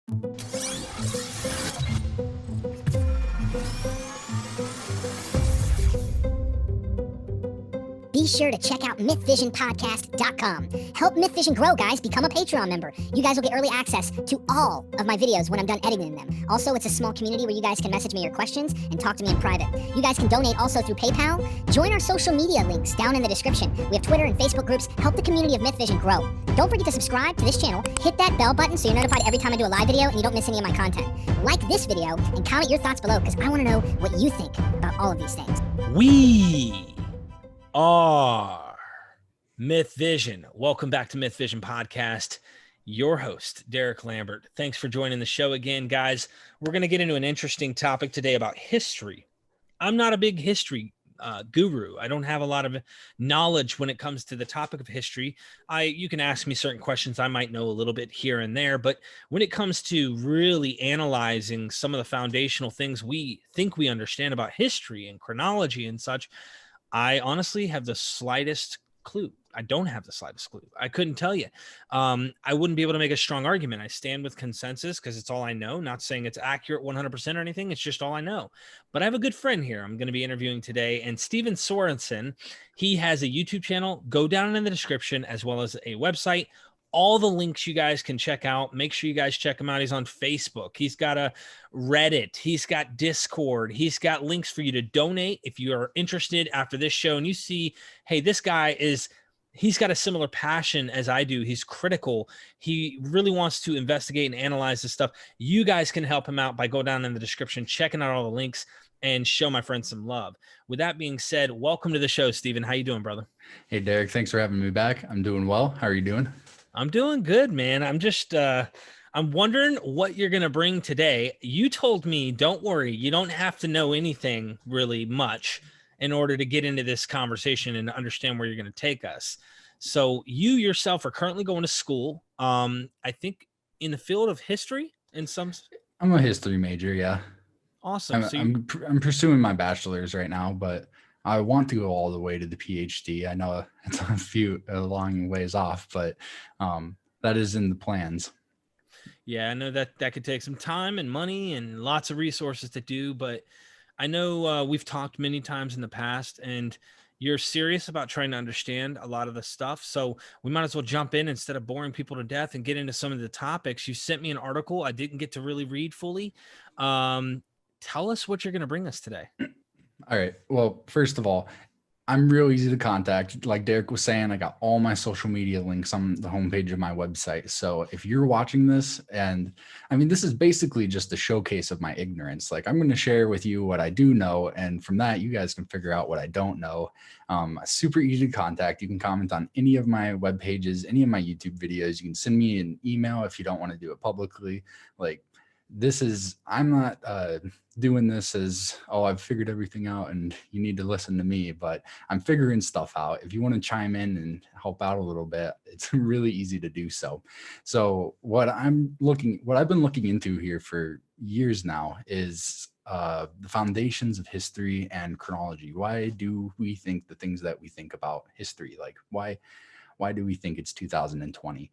Be sure to check out MythVisionPodcast.com. Help MythVision grow, guys. Become a Patreon member. You guys will get early access to all of my videos when I'm done editing them. Also, it's a small community where you guys can message me your questions and talk to me in private. You guys can donate also through PayPal. Join our social media links down in the description. We have Twitter and Facebook groups. Help the community of MythVision grow. Don't forget to subscribe to this channel. Hit that bell button so you're notified every time I do a live video and you don't miss any of my content. Like this video and comment your thoughts below because I want to know what you think about all of these things. We are MythVision. Welcome back to MythVision Podcast. Your host, Derek Lambert. Thanks for joining the show again, guys. We're going to get into an interesting topic today about history. I'm not a big history guru. I don't have a lot of knowledge when it comes to the topic of history. You can ask me certain questions. I might know a little bit here and there, but when it comes to really analyzing some of the foundational things we think we understand about history and chronology and such, I honestly have the slightest clue. I don't have the slightest clue. I couldn't tell you. I wouldn't be able to make a strong argument. I stand with consensus because it's all I know. Not saying it's accurate 100% or anything. It's just all I know. But I have a good friend here I'm going to be interviewing today. And Steven Sorensen, he has a YouTube channel. Go down in the description as well as a website. All the links you guys can check out. Make sure you guys check him out. He's on Facebook. He's got a Reddit. He's got Discord. He's got links for you to donate if you are interested after this show. And you see, hey, this guy he's got a similar passion as I do. He's critical. He really wants to investigate and analyze this stuff. You guys can help him out by going down in the description, checking out all the links, and show my friend some love. With that being said, welcome to the show, Steven. How you doing, brother? Hey, Derek. Thanks for having me back. I'm doing well. How are you doing? I'm doing good, man. I'm just, I'm wondering what you're going to bring today. You told me, don't worry, you don't have to know anything really much in order to get into this conversation and understand where you're going to take us. So you yourself are currently going to school, I think in the field of history in some. I'm a history major. Yeah. Awesome. I'm pursuing my bachelor's right now, but I want to go all the way to the PhD. I know it's a long ways off, but that is in the plans. Yeah, I know that could take some time and money and lots of resources to do, but I know we've talked many times in the past and you're serious about trying to understand a lot of the stuff. So we might as well jump in instead of boring people to death and get into some of the topics. You sent me an article I didn't get to really read fully. Tell us what you're going to bring us today. All right. Well, first of all, I'm real easy to contact. Like Derek was saying, I got all my social media links on the homepage of my website. So if you're watching this, and I mean, this is basically just a showcase of my ignorance. Like I'm going to share with you what I do know. And from that, you guys can figure out what I don't know. Super easy to contact. You can comment on any of my web pages, any of my YouTube videos. You can send me an email if you don't want to do it publicly. Like I'm not doing this as, oh, I've figured everything out and you need to listen to me, but I'm figuring stuff out. If you want to chime in and help out a little bit, it's really easy to do so. So what I've been looking into here for years now is the foundations of history and chronology. Why do we think the things that we think about history? Like why do we think it's 2020?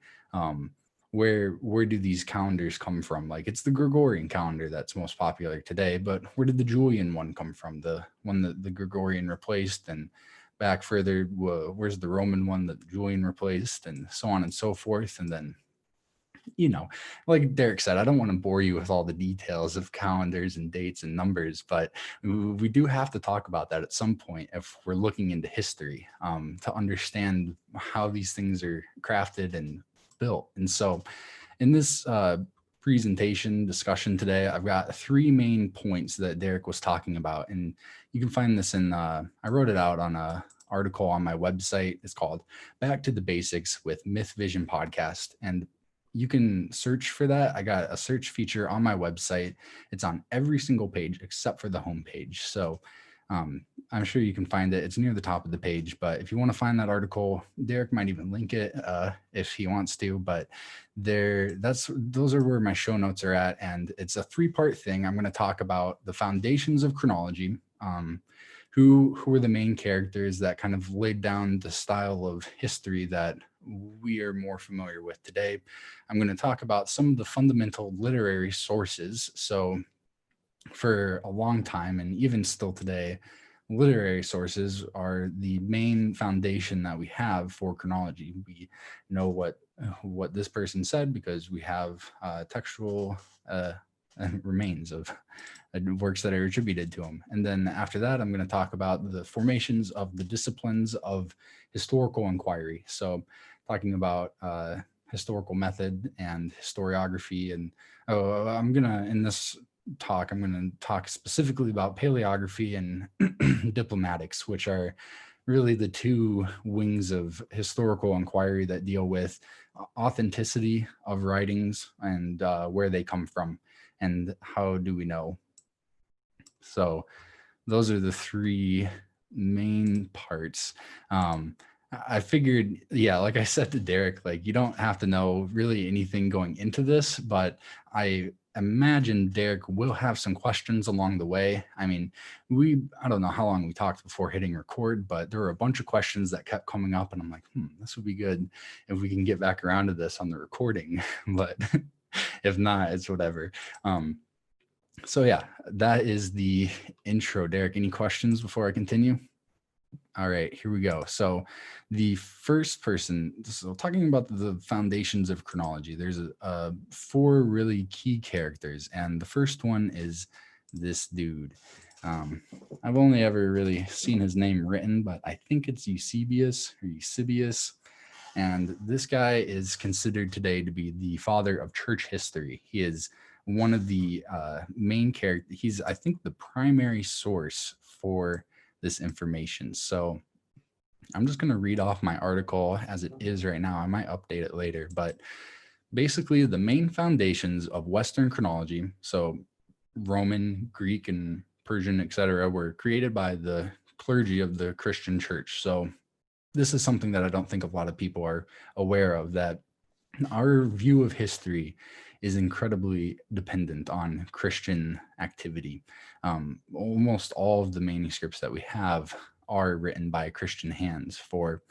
Where do these calendars come from? Like it's the Gregorian calendar that's most popular today, but where did the Julian one come from? The one that the Gregorian replaced, and back further, where's the Roman one that Julian replaced, and so on and so forth. And then, like Derek said, I don't want to bore you with all the details of calendars and dates and numbers, but we do have to talk about that at some point if we're looking into history, to understand how these things are crafted and built. And so in this presentation discussion today, I've got three main points that Derek was talking about, and you can find this in I wrote it out on a article on my website. It's called Back to the Basics with MythVision Podcast, and you can search for that. I got a search feature on my website. It's on every single page except for the home page. So I'm sure you can find it. It's near the top of the page, but if you want to find that article, Derek might even link it if he wants to, but those are where my show notes are at. And it's a 3-part thing. I'm going to talk about the foundations of chronology, who were the main characters that kind of laid down the style of history that we are more familiar with today. I'm going to talk about some of the fundamental literary sources. So for a long time, and even still today, literary sources are the main foundation that we have for chronology. We know what this person said because we have textual remains of works that are attributed to him. And then after that, I'm going to talk about the formations of the disciplines of historical inquiry. So talking about historical method and historiography. And in this talk, I'm going to talk specifically about paleography and diplomatics, which are really the two wings of historical inquiry that deal with authenticity of writings and where they come from and how do we know. So those are the three main parts. I figured, yeah, like I said to Derek, like you don't have to know really anything going into this, but I imagine Derek will have some questions along the way. I mean, I don't know how long we talked before hitting record, but there were a bunch of questions that kept coming up and I'm like, this would be good if we can get back around to this on the recording, but if not, it's whatever. So yeah, that is the intro. Derek, any questions before I continue? All right, here we go. So the first person, so talking about the foundations of chronology, there's four really key characters. And the first one is this dude. I've only ever really seen his name written, but I think it's Eusebius or Eusebius. And this guy is considered today to be the father of church history. He is one of the main characters. He's, I think, the primary source for this information. So I'm just going to read off my article as it is right now. I might update it later, but basically the main foundations of Western chronology, so Roman, Greek, and Persian, etc., were created by the clergy of the Christian church. So this is something that I don't think a lot of people are aware of, that our view of history is incredibly dependent on Christian activity. Almost all of the manuscripts that we have are written by Christian hands. For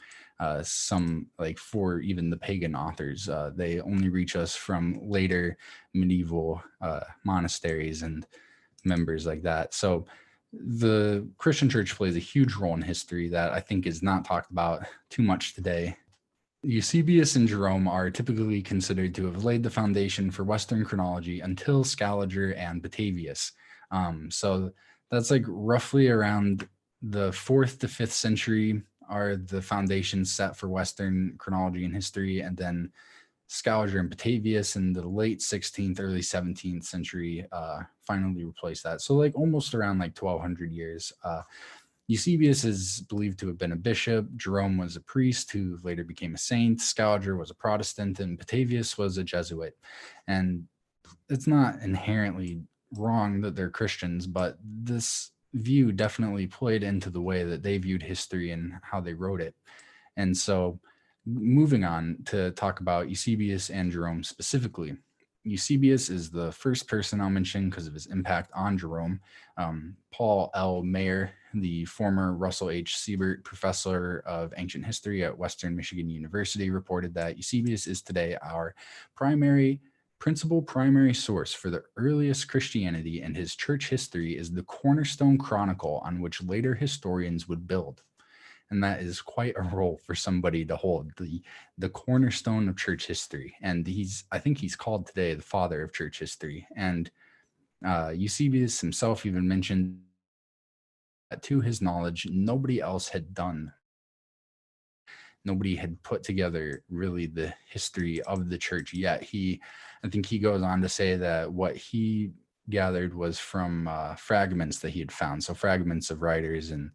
for even the pagan authors, they only reach us from later medieval monasteries and members like that. So the Christian church plays a huge role in history that I think is not talked about too much today. Eusebius and Jerome are typically considered to have laid the foundation for Western chronology until Scaliger and Batavias. So that's like roughly around the 4th to 5th century are the foundations set for Western chronology and history. And then Scaliger and Batavias in the late 16th, early 17th century finally replaced that. So like almost around like 1200 years. Eusebius is believed to have been a bishop. Jerome was a priest who later became a saint. Scaliger was a Protestant, and Batavias was a Jesuit. And it's not inherently wrong that they're Christians, but this view definitely played into the way that they viewed history and how they wrote it. And so moving on to talk about Eusebius and Jerome specifically. Eusebius is the first person I'll mention because of his impact on Jerome. Paul L. Mayer, the former Russell H. Siebert Professor of Ancient History at Western Michigan University, reported that Eusebius is today our principal primary source for the earliest Christianity, and his church history is the cornerstone chronicle on which later historians would build. And that is quite a role for somebody to hold, the cornerstone of church history. And I think he's called today the father of church history. And Eusebius himself even mentioned that to his knowledge, nobody else had done. Nobody had put together really the history of the church yet. I think he goes on to say that what he gathered was from fragments that he had found. So fragments of writers, and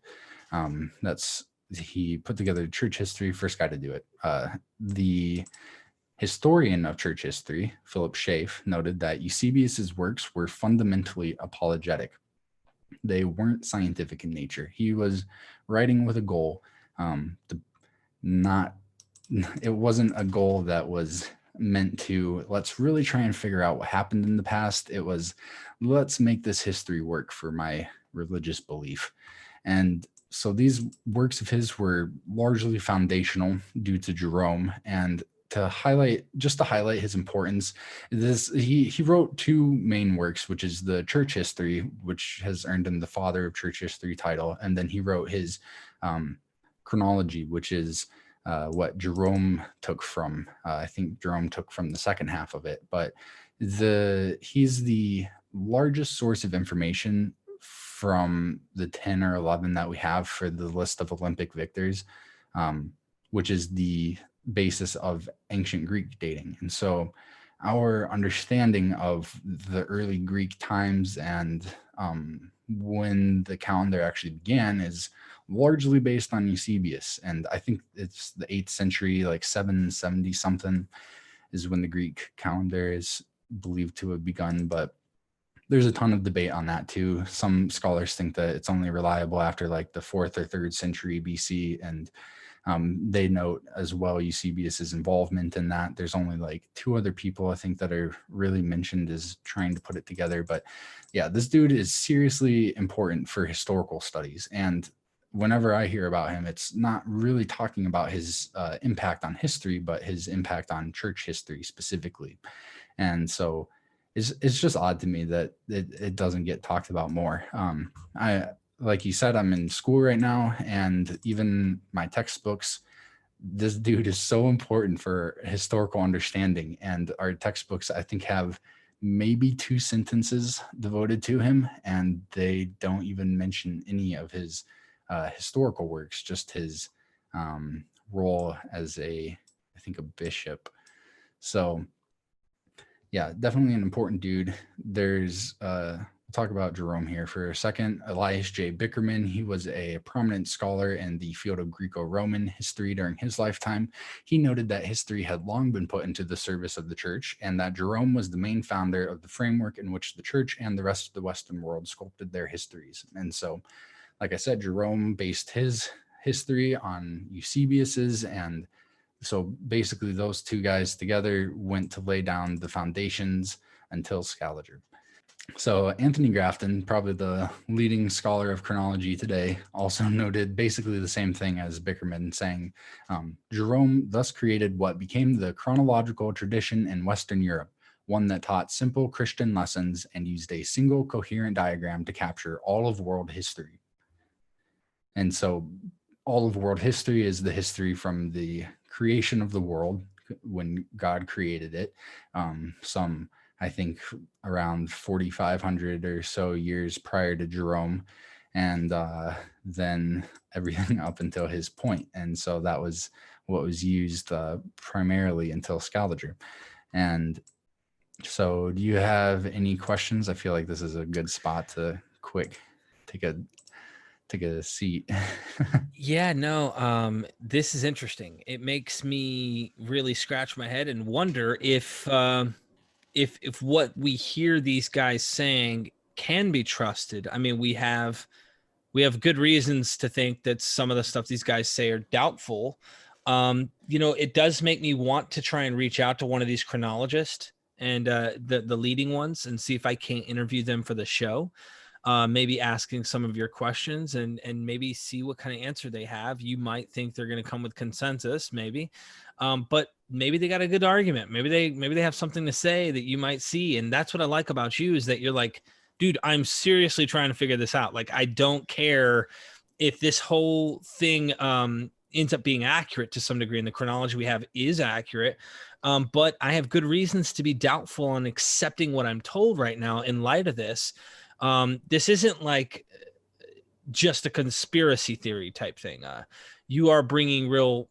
he put together church history, first guy to do it. The historian of church history, Philip Schaff, noted that Eusebius's works were fundamentally apologetic. They weren't scientific in nature. He was writing with a goal. It wasn't a goal that was meant to, let's really try and figure out what happened in the past. It was, let's make this history work for my religious belief. And so these works of his were largely foundational due to Jerome. And to highlight his importance, he wrote two main works, which is the Church History, which has earned him the Father of Church History title, and then he wrote his Chronology, which is what Jerome took from. I think Jerome took from the second half of it, but he's the largest source of information from the 10 or 11 that we have for the list of Olympic victors, which is the basis of ancient Greek dating. And so our understanding of the early Greek times and when the calendar actually began is largely based on Eusebius. And I think it's the 8th century, like 770 something is when the Greek calendar is believed to have begun. But there's a ton of debate on that too. Some scholars think that it's only reliable after like the 4th or 3rd century BC. And they note as well Eusebius's involvement in that. There's only like 2 other people I think that are really mentioned as trying to put it together. But yeah, this dude is seriously important for historical studies. And whenever I hear about him, it's not really talking about his impact on history, but his impact on church history specifically. And so it's just odd to me that it doesn't get talked about more. Like you said, I'm in school right now, and even my textbooks, this dude is so important for historical understanding. And our textbooks, I think, have maybe 2 sentences devoted to him, and they don't even mention any of his historical works, just his role as I think a bishop. So yeah, definitely an important dude. There's we'll talk about Jerome here for a second. Elias J. Bickerman, he was a prominent scholar in the field of Greco-Roman history during his lifetime. He noted that history had long been put into the service of the church, and that Jerome was the main founder of the framework in which the church and the rest of the Western world sculpted their histories. And so, like I said, Jerome based his history on Eusebius's, and so basically those 2 guys together went to lay down the foundations until Scaliger. So Anthony Grafton, probably the leading scholar of chronology today, also noted basically the same thing as Bickerman, saying, Jerome thus created what became the chronological tradition in Western Europe, one that taught simple Christian lessons and used a single coherent diagram to capture all of world history. And so all of world history is the history from the creation of the world when God created it. Some, I think, around 4,500 or so years prior to Jerome, and then everything up until his point. And so that was what was used primarily until Scaliger. And so do you have any questions? I feel like this is a good spot to take a seat. Yeah, no, this is interesting. It makes me really scratch my head and wonder if what we hear these guys saying can be trusted. I mean, we have good reasons to think that some of the stuff these guys say are doubtful. It does make me want to try and reach out to one of these chronologists and the leading ones and see if I can't interview them for the show. Maybe asking some of your questions and maybe see what kind of answer they have. You might think they're going to come with consensus, maybe, but maybe they got a good argument. Maybe they have something to say that you might see. And that's what I like about you, is that you're like, dude, I'm seriously trying to figure this out. Like, I don't care if this whole thing ends up being accurate to some degree, and the chronology we have is accurate. But I have good reasons to be doubtful on accepting what I'm told right now in light of this. This isn't like just a conspiracy theory type thing. You are bringing real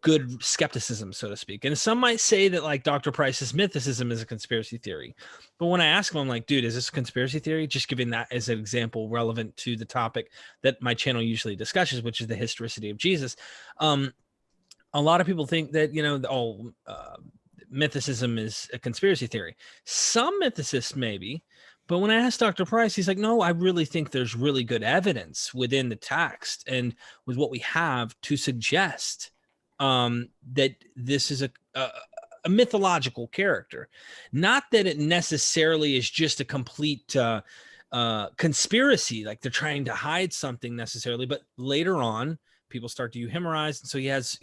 good skepticism, so to speak. And some might say that like Dr. Price's mythicism is a conspiracy theory. But when I ask him, I'm like, dude, is this a conspiracy theory? Just giving that as an example relevant to the topic that my channel usually discusses, which is the historicity of Jesus. A lot of people think that, mythicism is a conspiracy theory. Some mythicists maybe. But when I asked Dr. Price, he's like, no, I really think there's really good evidence within the text and with what we have to suggest that this is a mythological character. Not that it necessarily is just a complete conspiracy, like they're trying to hide something necessarily, but later on people start to euhemerize, and so he has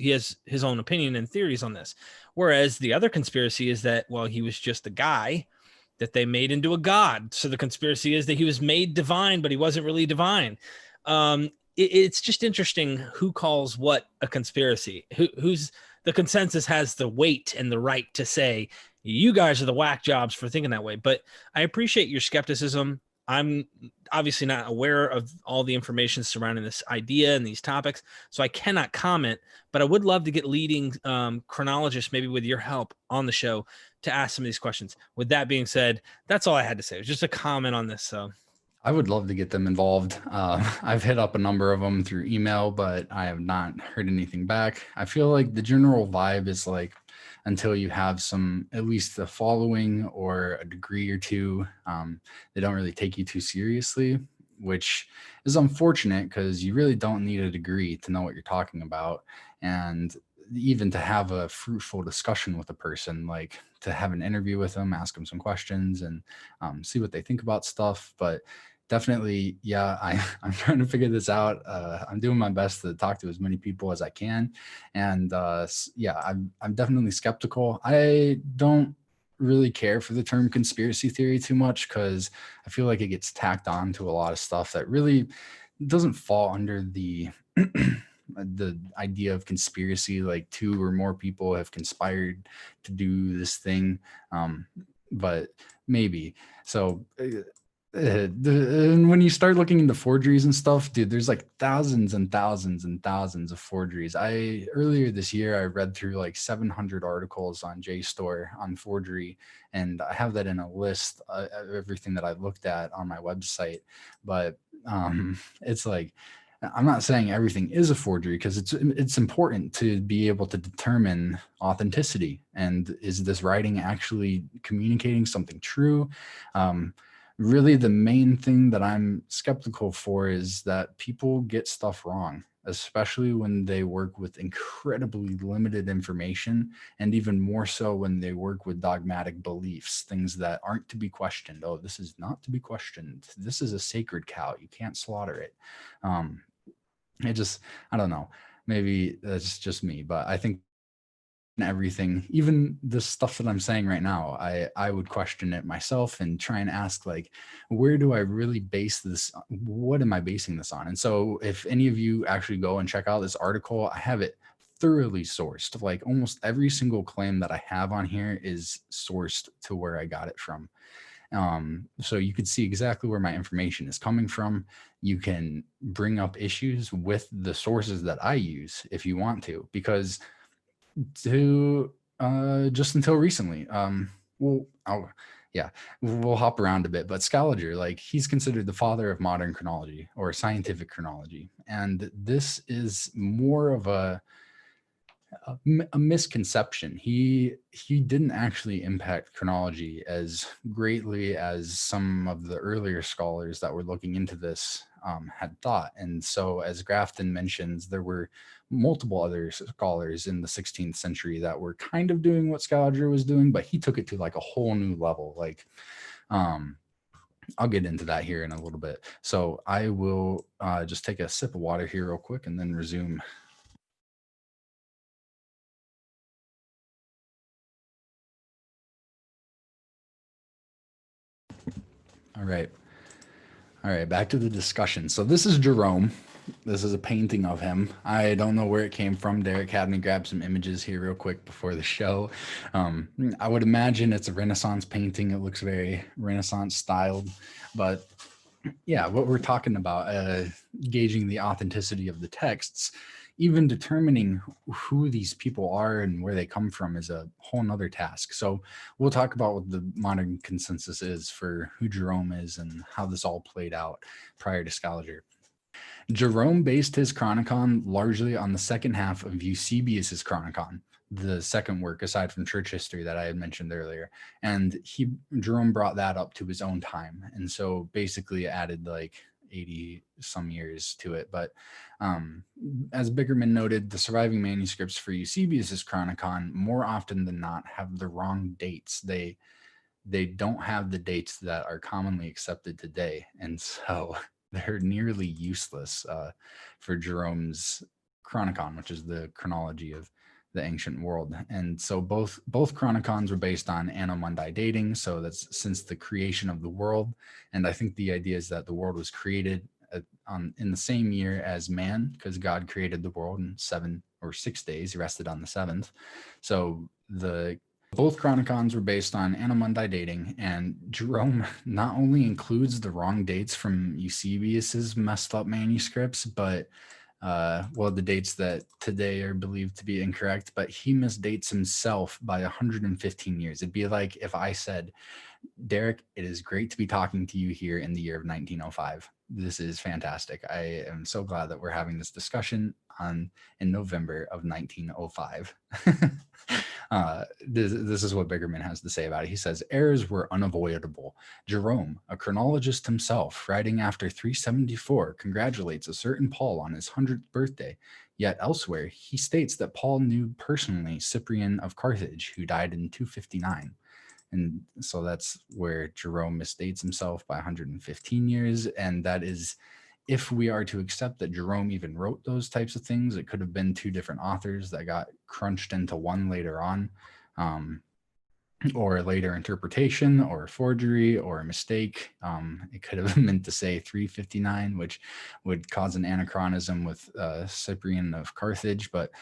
his own opinion and theories on this. Whereas the other conspiracy is that, well, he was just a guy that they made into a god. So the conspiracy is that he was made divine, but he wasn't really divine. It's just interesting who calls what a conspiracy. Who's the consensus has the weight and the right to say, you guys are the whack jobs for thinking that way. But I appreciate your skepticism. I'm obviously not aware of all the information surrounding this idea and these topics, so I cannot comment, but I would love to get leading chronologists, maybe with your help on the show, to ask some of these questions. With that being said, that's all I had to say. It was just a comment on this. So I would love to get them involved. I've hit up a number of them through email, but I have not heard anything back. I feel like the general vibe is like, until you have some, at least a following or a degree or two, they don't really take you too seriously, which is unfortunate because you really don't need a degree to know what you're talking about. And even to have a fruitful discussion with a person, like to have an interview with them, ask them some questions and see what they think about stuff. But definitely, yeah, I'm trying to figure this out. I'm doing my best to talk to as many people as I can. And yeah, I'm definitely skeptical. I don't really care for the term conspiracy theory too much because I feel like it gets tacked on to a lot of stuff that really doesn't fall under the the idea of conspiracy, like two or more people have conspired to do this thing. But maybe. So and when you start looking into forgeries and stuff, dude, there's like thousands and thousands and thousands of forgeries. Earlier this year, I read through like 700 articles on JSTOR on forgery, and I have that in a list of everything that I looked at on my website. But it's like, I'm not saying everything is a forgery because it's important to be able to determine authenticity and is this writing actually communicating something true. Really, the main thing that I'm skeptical for is that people get stuff wrong, especially when they work with incredibly limited information, and even more so when they work with dogmatic beliefs, things that aren't to be questioned. Oh, this is not to be questioned. This is a sacred cow. You can't slaughter it. I don't know. Maybe that's just me, but I think everything, even the stuff that I'm saying right now, I would question it myself and try and ask, like, where do I really base this? What am I basing this on? And so if any of you actually go and check out this article, I have it thoroughly sourced. Like almost every single claim that I have on here is sourced to where I got it from. So you could see exactly where my information is coming from. You can bring up issues with the sources that I use if you want to, because just until recently, we'll hop around a bit, but Scaliger, like, he's considered the father of modern chronology or scientific chronology, and this is more of a misconception. He didn't actually impact chronology as greatly as some of the earlier scholars that were looking into this had thought. And so, as Grafton mentions, there were multiple other scholars in the 16th century that were kind of doing what Scaliger was doing, but he took it to like a whole new level. Like, I'll get into that here in a little bit. So I will just take a sip of water here real quick and then resume. All right. Back to the discussion. So this is Jerome. This is a painting of him. I don't know where it came from. Derek had me grab some images here real quick before the show. I would imagine it's a Renaissance painting. It looks very Renaissance styled. But yeah, what we're talking about, gauging the authenticity of the texts, even determining who these people are and where they come from is a whole nother task. So we'll talk about what the modern consensus is for who Jerome is and how this all played out prior to Scaliger. Jerome based his Chronicon largely on the second half of Eusebius's Chronicon, the second work aside from church history that I had mentioned earlier. And Jerome brought that up to his own time. And so basically added like 80 some years to it. But as Bickerman noted, the surviving manuscripts for Eusebius's Chronicon more often than not have the wrong dates. they don't have the dates that are commonly accepted today. And so they're nearly useless for Jerome's Chronicon, which is the chronology of the ancient world. And so both chronicons were based on Anno Mundi dating, so that's since the creation of the world. And I think the idea is that the world was created in the same year as man, because God created the world in 7 or 6 days. He rested on the seventh. So both chronicons were based on Anno Mundi dating, and Jerome not only includes the wrong dates from Eusebius's messed up manuscripts, but the dates that today are believed to be incorrect, but he misdates himself by 115 years. It'd be like if I said, Derek, it is great to be talking to you here in the year of 1905. This is fantastic. I am so glad that we're having this discussion in November of 1905. This is what Bigerman has to say about it. He says, errors were unavoidable. Jerome, a chronologist himself, writing after 374, congratulates a certain Paul on his 100th birthday. Yet elsewhere, he states that Paul knew personally Cyprian of Carthage, who died in 259. And so that's where Jerome misstates himself by 115 years. And that is, if we are to accept that Jerome even wrote those types of things, it could have been two different authors that got crunched into one later on, or a later interpretation, or a forgery, or a mistake. It could have meant to say 359, which would cause an anachronism with Cyprian of Carthage, but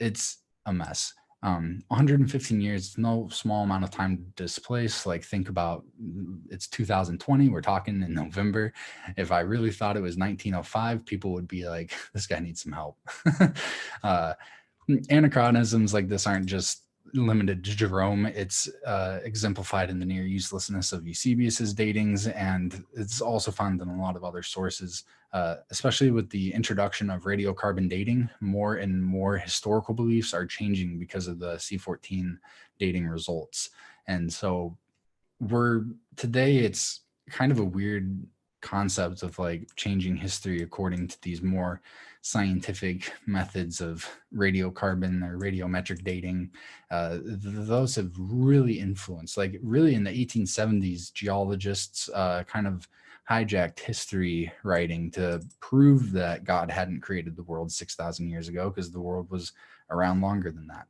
it's a mess. 115 years, no small amount of time to displace. Like, think about, it's 2020, we're talking in November. If I really thought it was 1905, people would be like, this guy needs some help. Anachronisms like this aren't just limited to Jerome. It's exemplified in the near uselessness of Eusebius's datings, and it's also found in a lot of other sources, especially with the introduction of radiocarbon dating. More and more historical beliefs are changing because of the C14 dating results. And so today it's kind of a weird concept of like changing history according to these more scientific methods of radiocarbon or radiometric dating. Those have really influenced, like really in the 1870s, geologists kind of hijacked history writing to prove that God hadn't created the world 6,000 years ago, because the world was around longer than that.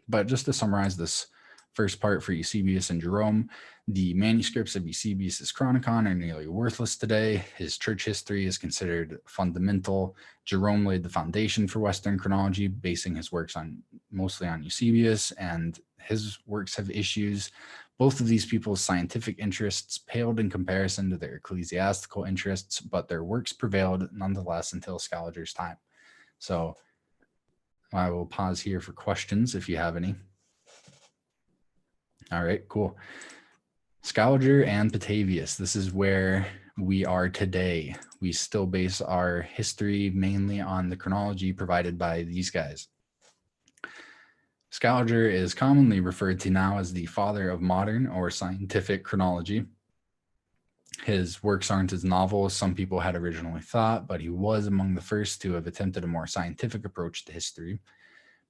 But just to summarize this first part for Eusebius and Jerome, the manuscripts of Eusebius's Chronicon are nearly worthless today. His church history is considered fundamental. Jerome laid the foundation for Western chronology, basing his works mostly on Eusebius, and his works have issues. Both of these people's scientific interests paled in comparison to their ecclesiastical interests, but their works prevailed nonetheless until Scaliger's time. So I will pause here for questions if you have any. All right, cool. Scaliger and Batavias. This is where we are today. We still base our history mainly on the chronology provided by these guys. Scaliger is commonly referred to now as the father of modern or scientific chronology. His works aren't as novel as some people had originally thought, but he was among the first to have attempted a more scientific approach to history.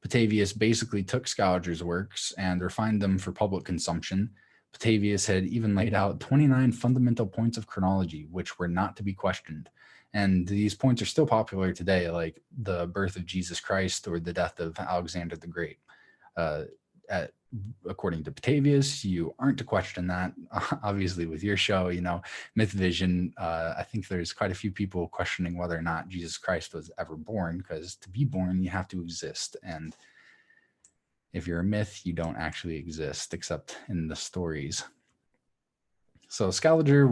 Batavias basically took Scaliger's works and refined them for public consumption. Batavias had even laid out 29 fundamental points of chronology, which were not to be questioned. And these points are still popular today, like the birth of Jesus Christ or the death of Alexander the Great. According to Batavias, you aren't to question that. Obviously, with your show, MythVision, I think there's quite a few people questioning whether or not Jesus Christ was ever born, because to be born, you have to exist. And if you're a myth, you don't actually exist, except in the stories. So Scaliger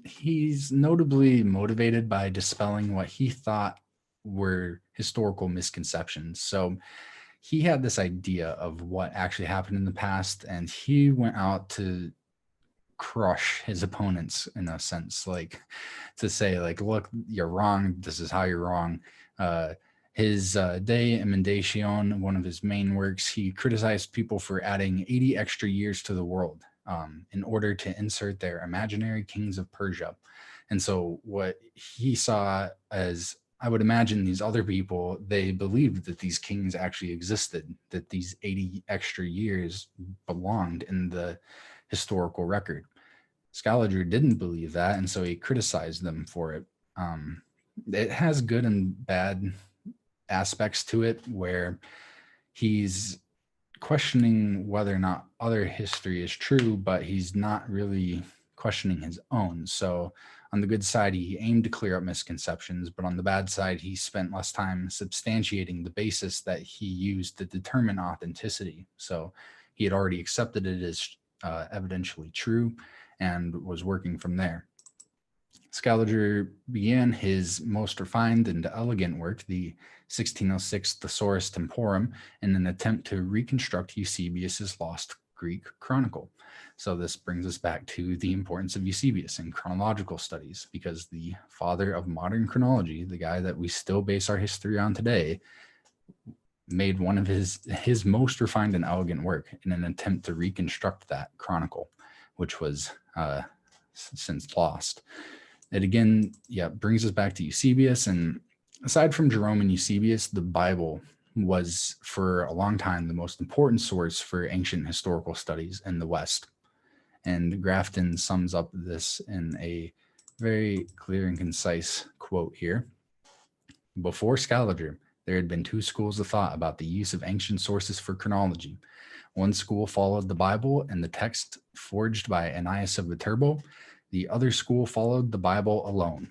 he's notably motivated by dispelling what he thought were historical misconceptions. So he had this idea of what actually happened in the past, and he went out to crush his opponents in a sense, like to say, like, look, you're wrong. This is how you're wrong. His De Emendation, one of his main works, he criticized people for adding 80 extra years to the world in order to insert their imaginary kings of Persia. And so what he saw as, I would imagine these other people, they believed that these kings actually existed, that these 80 extra years belonged in the historical record. Scaliger didn't believe that, and so he criticized them for it. It has good and bad aspects to it, where he's questioning whether or not other history is true, but he's not really questioning his own. So on the good side, he aimed to clear up misconceptions, but on the bad side, he spent less time substantiating the basis that he used to determine authenticity. So he had already accepted it as evidentially true and was working from there. Scaliger began his most refined and elegant work, the 1606 Thesaurus Temporum, in an attempt to reconstruct Eusebius's lost Greek chronicle. So this brings us back to the importance of Eusebius in chronological studies, because the father of modern chronology, the guy that we still base our history on today, made one of his most refined and elegant work in an attempt to reconstruct that chronicle, which was since lost. It again, brings us back to Eusebius. And aside from Jerome and Eusebius, the Bible was for a long time the most important source for ancient historical studies in the West. And Grafton sums up this in a very clear and concise quote here. Before Scaliger, there had been two schools of thought about the use of ancient sources for chronology. One school followed the Bible and the text forged by Ananias of Viterbo. The other school followed the Bible alone.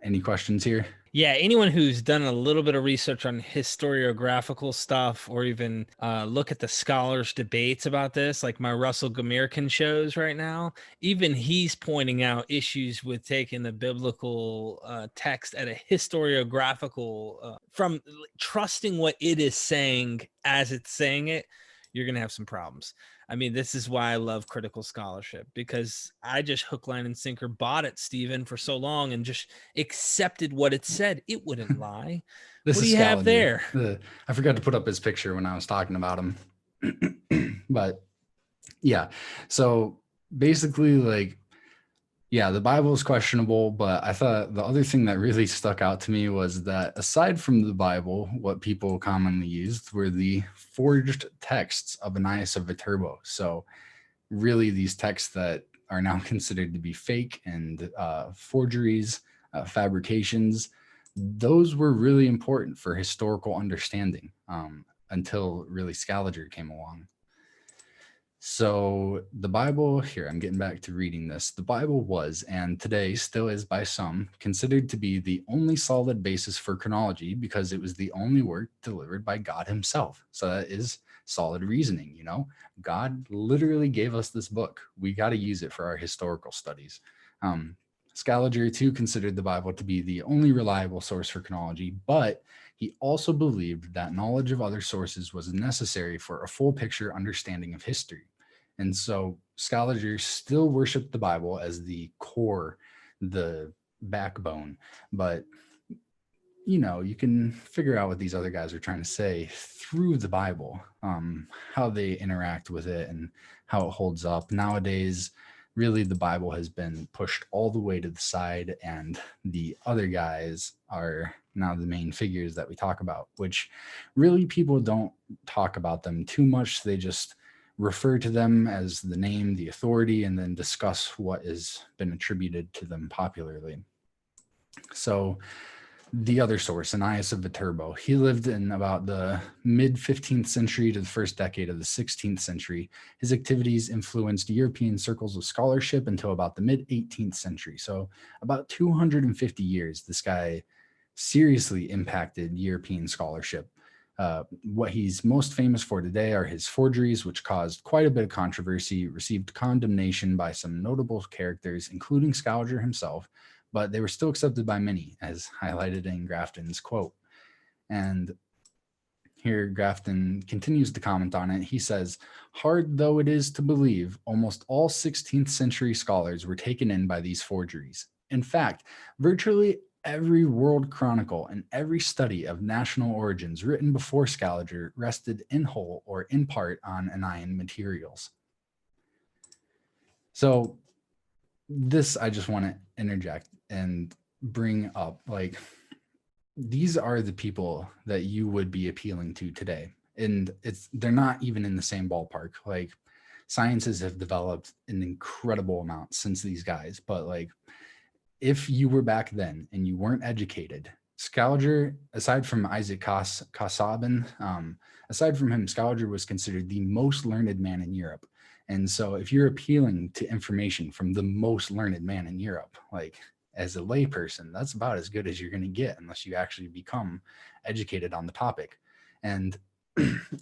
Any questions here? Yeah, anyone who's done a little bit of research on historiographical stuff, or even look at the scholars' debates about this, like my Russell Gamirkin shows right now, even he's pointing out issues with taking the biblical text at a historiographical, from trusting what it is saying as it's saying it, you're going to have some problems. I mean, this is why I love critical scholarship, because I just hook, line, and sinker bought it, Stephen, for so long and just accepted what it said. It wouldn't lie. What do you have there? I forgot to put up his picture when I was talking about him. But yeah, so basically, the Bible is questionable, but I thought the other thing that really stuck out to me was that aside from the Bible, what people commonly used were the forged texts of Ananias of Viterbo. So really these texts that are now considered to be fake and forgeries, fabrications, those were really important for historical understanding until really Scaliger came along. So the Bible, here, I'm getting back to reading this. The Bible was, and today still is by some, considered to be the only solid basis for chronology because it was the only work delivered by God himself. So that is solid reasoning, God literally gave us this book. We got to use it for our historical studies. Scaliger, too, considered the Bible to be the only reliable source for chronology, but he also believed that knowledge of other sources was necessary for a full picture understanding of history. And so Scaliger still worshiped the Bible as the core, the backbone, but you can figure out what these other guys are trying to say through the Bible, how they interact with it and how it holds up. Nowadays, really, the Bible has been pushed all the way to the side, and the other guys are now the main figures that we talk about, which really people don't talk about them too much. They just refer to them as the name, the authority, and then discuss what has been attributed to them popularly. So the other source, Ananias of Viterbo, he lived in about the mid-15th century to the first decade of the 16th century. His activities influenced European circles of scholarship until about the mid-18th century. So about 250 years, this guy seriously impacted European scholarship. What he's most famous for today are his forgeries, which caused quite a bit of controversy, received condemnation by some notable characters, including Scaliger himself, but they were still accepted by many, as highlighted in Grafton's quote. And here Grafton continues to comment on it. He says, hard though it is to believe, almost all 16th century scholars were taken in by these forgeries. In fact, virtually every world chronicle and every study of national origins written before Scaliger rested in whole or in part on Ananian materials. So this, I just want to interject and bring up, these are the people that you would be appealing to today. And they're not even in the same ballpark. sciences have developed an incredible amount since these guys. But like, if you were back then and you weren't educated, Scaliger, aside from Isaac Casaubon, aside from him, Scaliger was considered the most learned man in Europe. And so if you're appealing to information from the most learned man in Europe, like as a layperson, that's about as good as you're going to get unless you actually become educated on the topic. And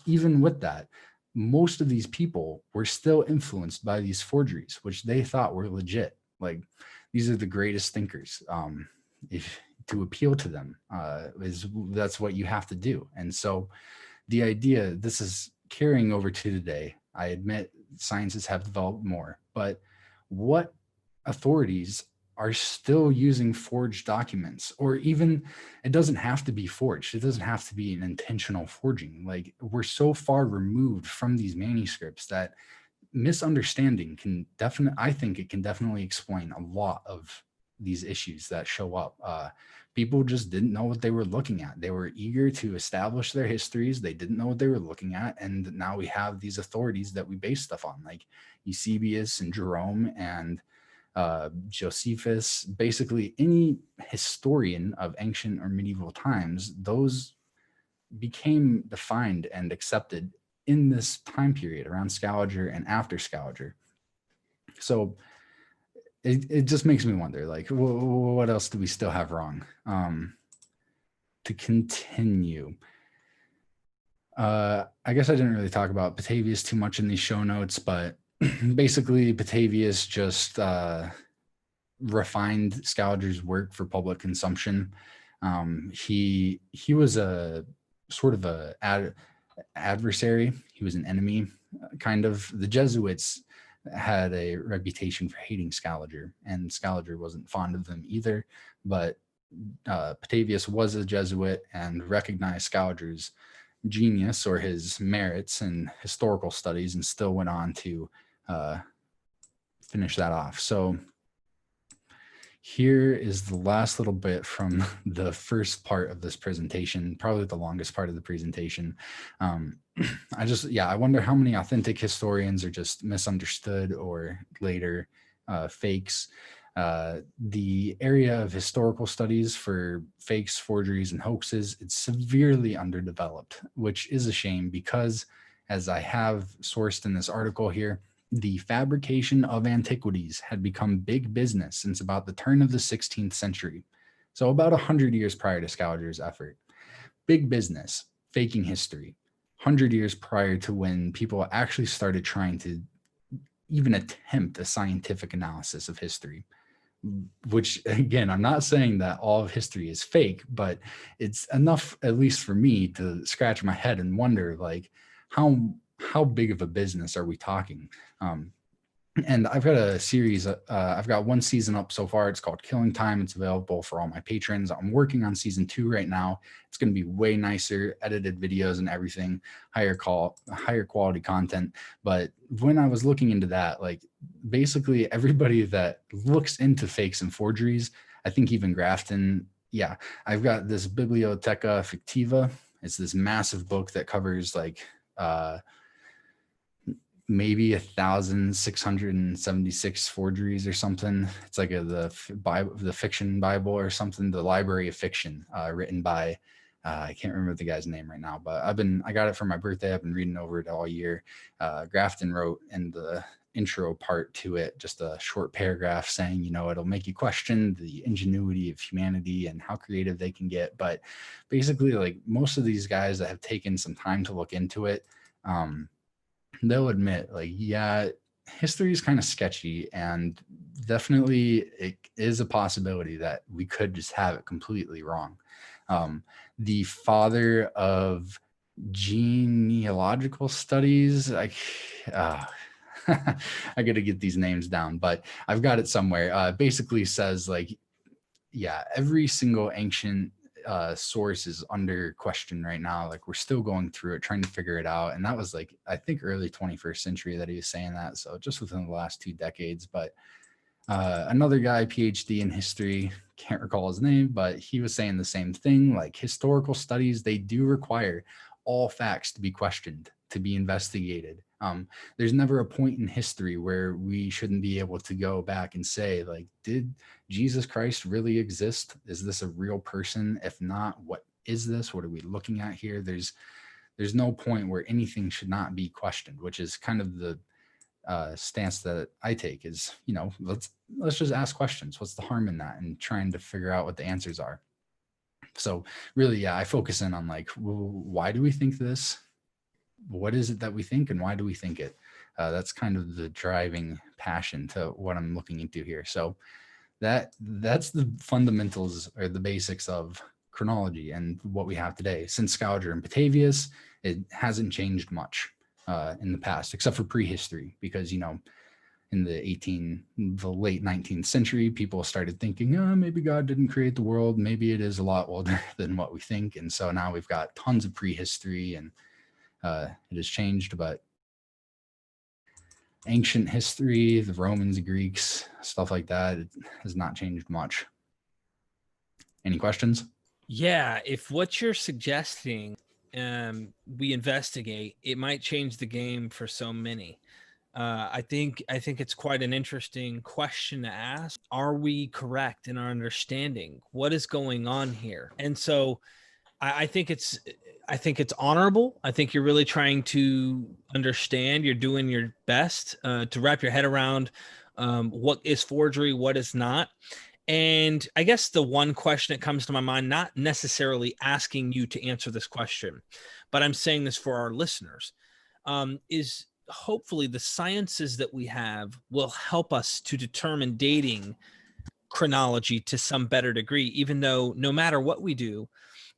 even with that, most of these people were still influenced by these forgeries, which they thought were legit. Like, these are the greatest thinkers. If to appeal to them that's what you have to do. And so the idea, this is carrying over to today. I admit sciences have developed more, but what authorities are still using forged documents? Or even, it doesn't have to be forged. It doesn't have to be an intentional forging. Like, we're so far removed from these manuscripts that misunderstanding can definitely, I think it can definitely explain a lot of these issues that show up. People just didn't know what they were looking at. They were eager to establish their histories. They didn't know what they were looking at. And now we have these authorities that we base stuff on, like Eusebius and Jerome and Josephus. Basically any historian of ancient or medieval times, those became defined and accepted in this time period around Scaliger and after Scaliger. So it just makes me wonder, like, what else do we still have wrong? To continue, I guess I didn't really talk about Batavias too much in these show notes, but basically Batavias just refined Scaliger's work for public consumption. He was a sort of a adversary. He was an enemy, kind of. The Jesuits had a reputation for hating Scaliger, and Scaliger wasn't fond of them either. But Batavias was a Jesuit and recognized Scaliger's genius or his merits in historical studies, and still went on to finish that off. So here is the last little bit from the first part of this presentation, probably the longest part of the presentation. I wonder how many authentic historians are just misunderstood or later fakes. The area of historical studies for fakes, forgeries, and hoaxes, it's severely underdeveloped, which is a shame because, as I have sourced in this article here, the fabrication of antiquities had become big business since about the turn of the 16th century. So about 100 years prior to Scaliger's effort. Big business, faking history. 100 years prior to when people actually started trying to even attempt a scientific analysis of history. Which, again, I'm not saying that all of history is fake, but it's enough, at least for me, to scratch my head and wonder, like, how big of a business are we talking? And I've got a series, I've got one season up so far. It's called Killing Time. It's available for all my patrons. I'm working on season 2 right now. It's going to be way nicer, edited videos and everything, higher quality content. But when I was looking into that, like, basically everybody that looks into fakes and forgeries, I think even Grafton, I've got this Bibliotheca Fictiva. It's this massive book that covers like, maybe 1,676 forgeries or something. It's like the fiction Bible or something, the Library of Fiction, written by I can't remember the guy's name right now, but I got it for my birthday. I've been reading over it all year. Grafton wrote in the intro part to it just a short paragraph saying, it'll make you question the ingenuity of humanity and how creative they can get. But basically, like, most of these guys that have taken some time to look into it, they'll admit, like, history is kind of sketchy, and definitely it is a possibility that we could just have it completely wrong. The father of genealogical studies, I got to get these names down, but I've got it somewhere. Basically says, like, every single ancient source is under question right now. Like, we're still going through it, trying to figure it out. And that was, like, I think early 21st century that he was saying that. So just within the last 2 decades. But another guy, PhD in history, can't recall his name, but he was saying the same thing. Like, historical studies, they do require all facts to be questioned, to be investigated. There's never a point in history where we shouldn't be able to go back and say, like, did Jesus Christ really exist? Is this a real person? If not, what is this? What are we looking at here? There's no point where anything should not be questioned, which is kind of the stance that I take is, let's just ask questions. What's the harm in that? And trying to figure out what the answers are. So really, yeah, I focus in on like, well, why do we think this? What is it that we think, and why do we think it? That's kind of the driving passion to what I'm looking into here. So that's the fundamentals or the basics of chronology and what we have today. Since Scouger and Batavias, it hasn't changed much in the past, except for prehistory, because, in the late 19th century, people started thinking, oh, maybe God didn't create the world. Maybe it is a lot older than what we think. And so now we've got tons of prehistory, and it has changed. But ancient history, the Romans, Greeks, stuff like that, it has not changed much. Any questions? Yeah, if what you're suggesting we investigate, it might change the game for so many. I think it's quite an interesting question to ask. Are we correct in our understanding? What is going on here? And so I think it's honorable. I think you're really trying to understand. You're doing your best to wrap your head around what is forgery, what is not. And I guess the one question that comes to my mind, not necessarily asking you to answer this question, but I'm saying this for our listeners, is hopefully the sciences that we have will help us to determine dating chronology to some better degree, even though no matter what we do,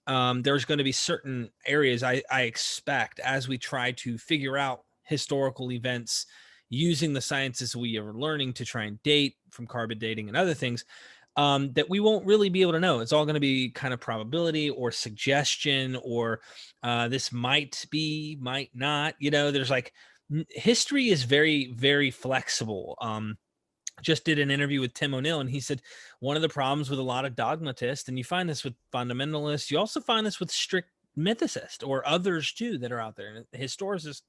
there's going to be certain areas I expect as we try to figure out historical events using the sciences we are learning to try and date from carbon dating and other things, that we won't really be able to know. It's all going to be kind of probability or suggestion, or this might be, might not. There's like history is very, very flexible. Just did an interview with Tim O'Neill, and he said one of the problems with a lot of dogmatists, and you find this with fundamentalists, you also find this with strict mythicists or others too that are out there. And historicists,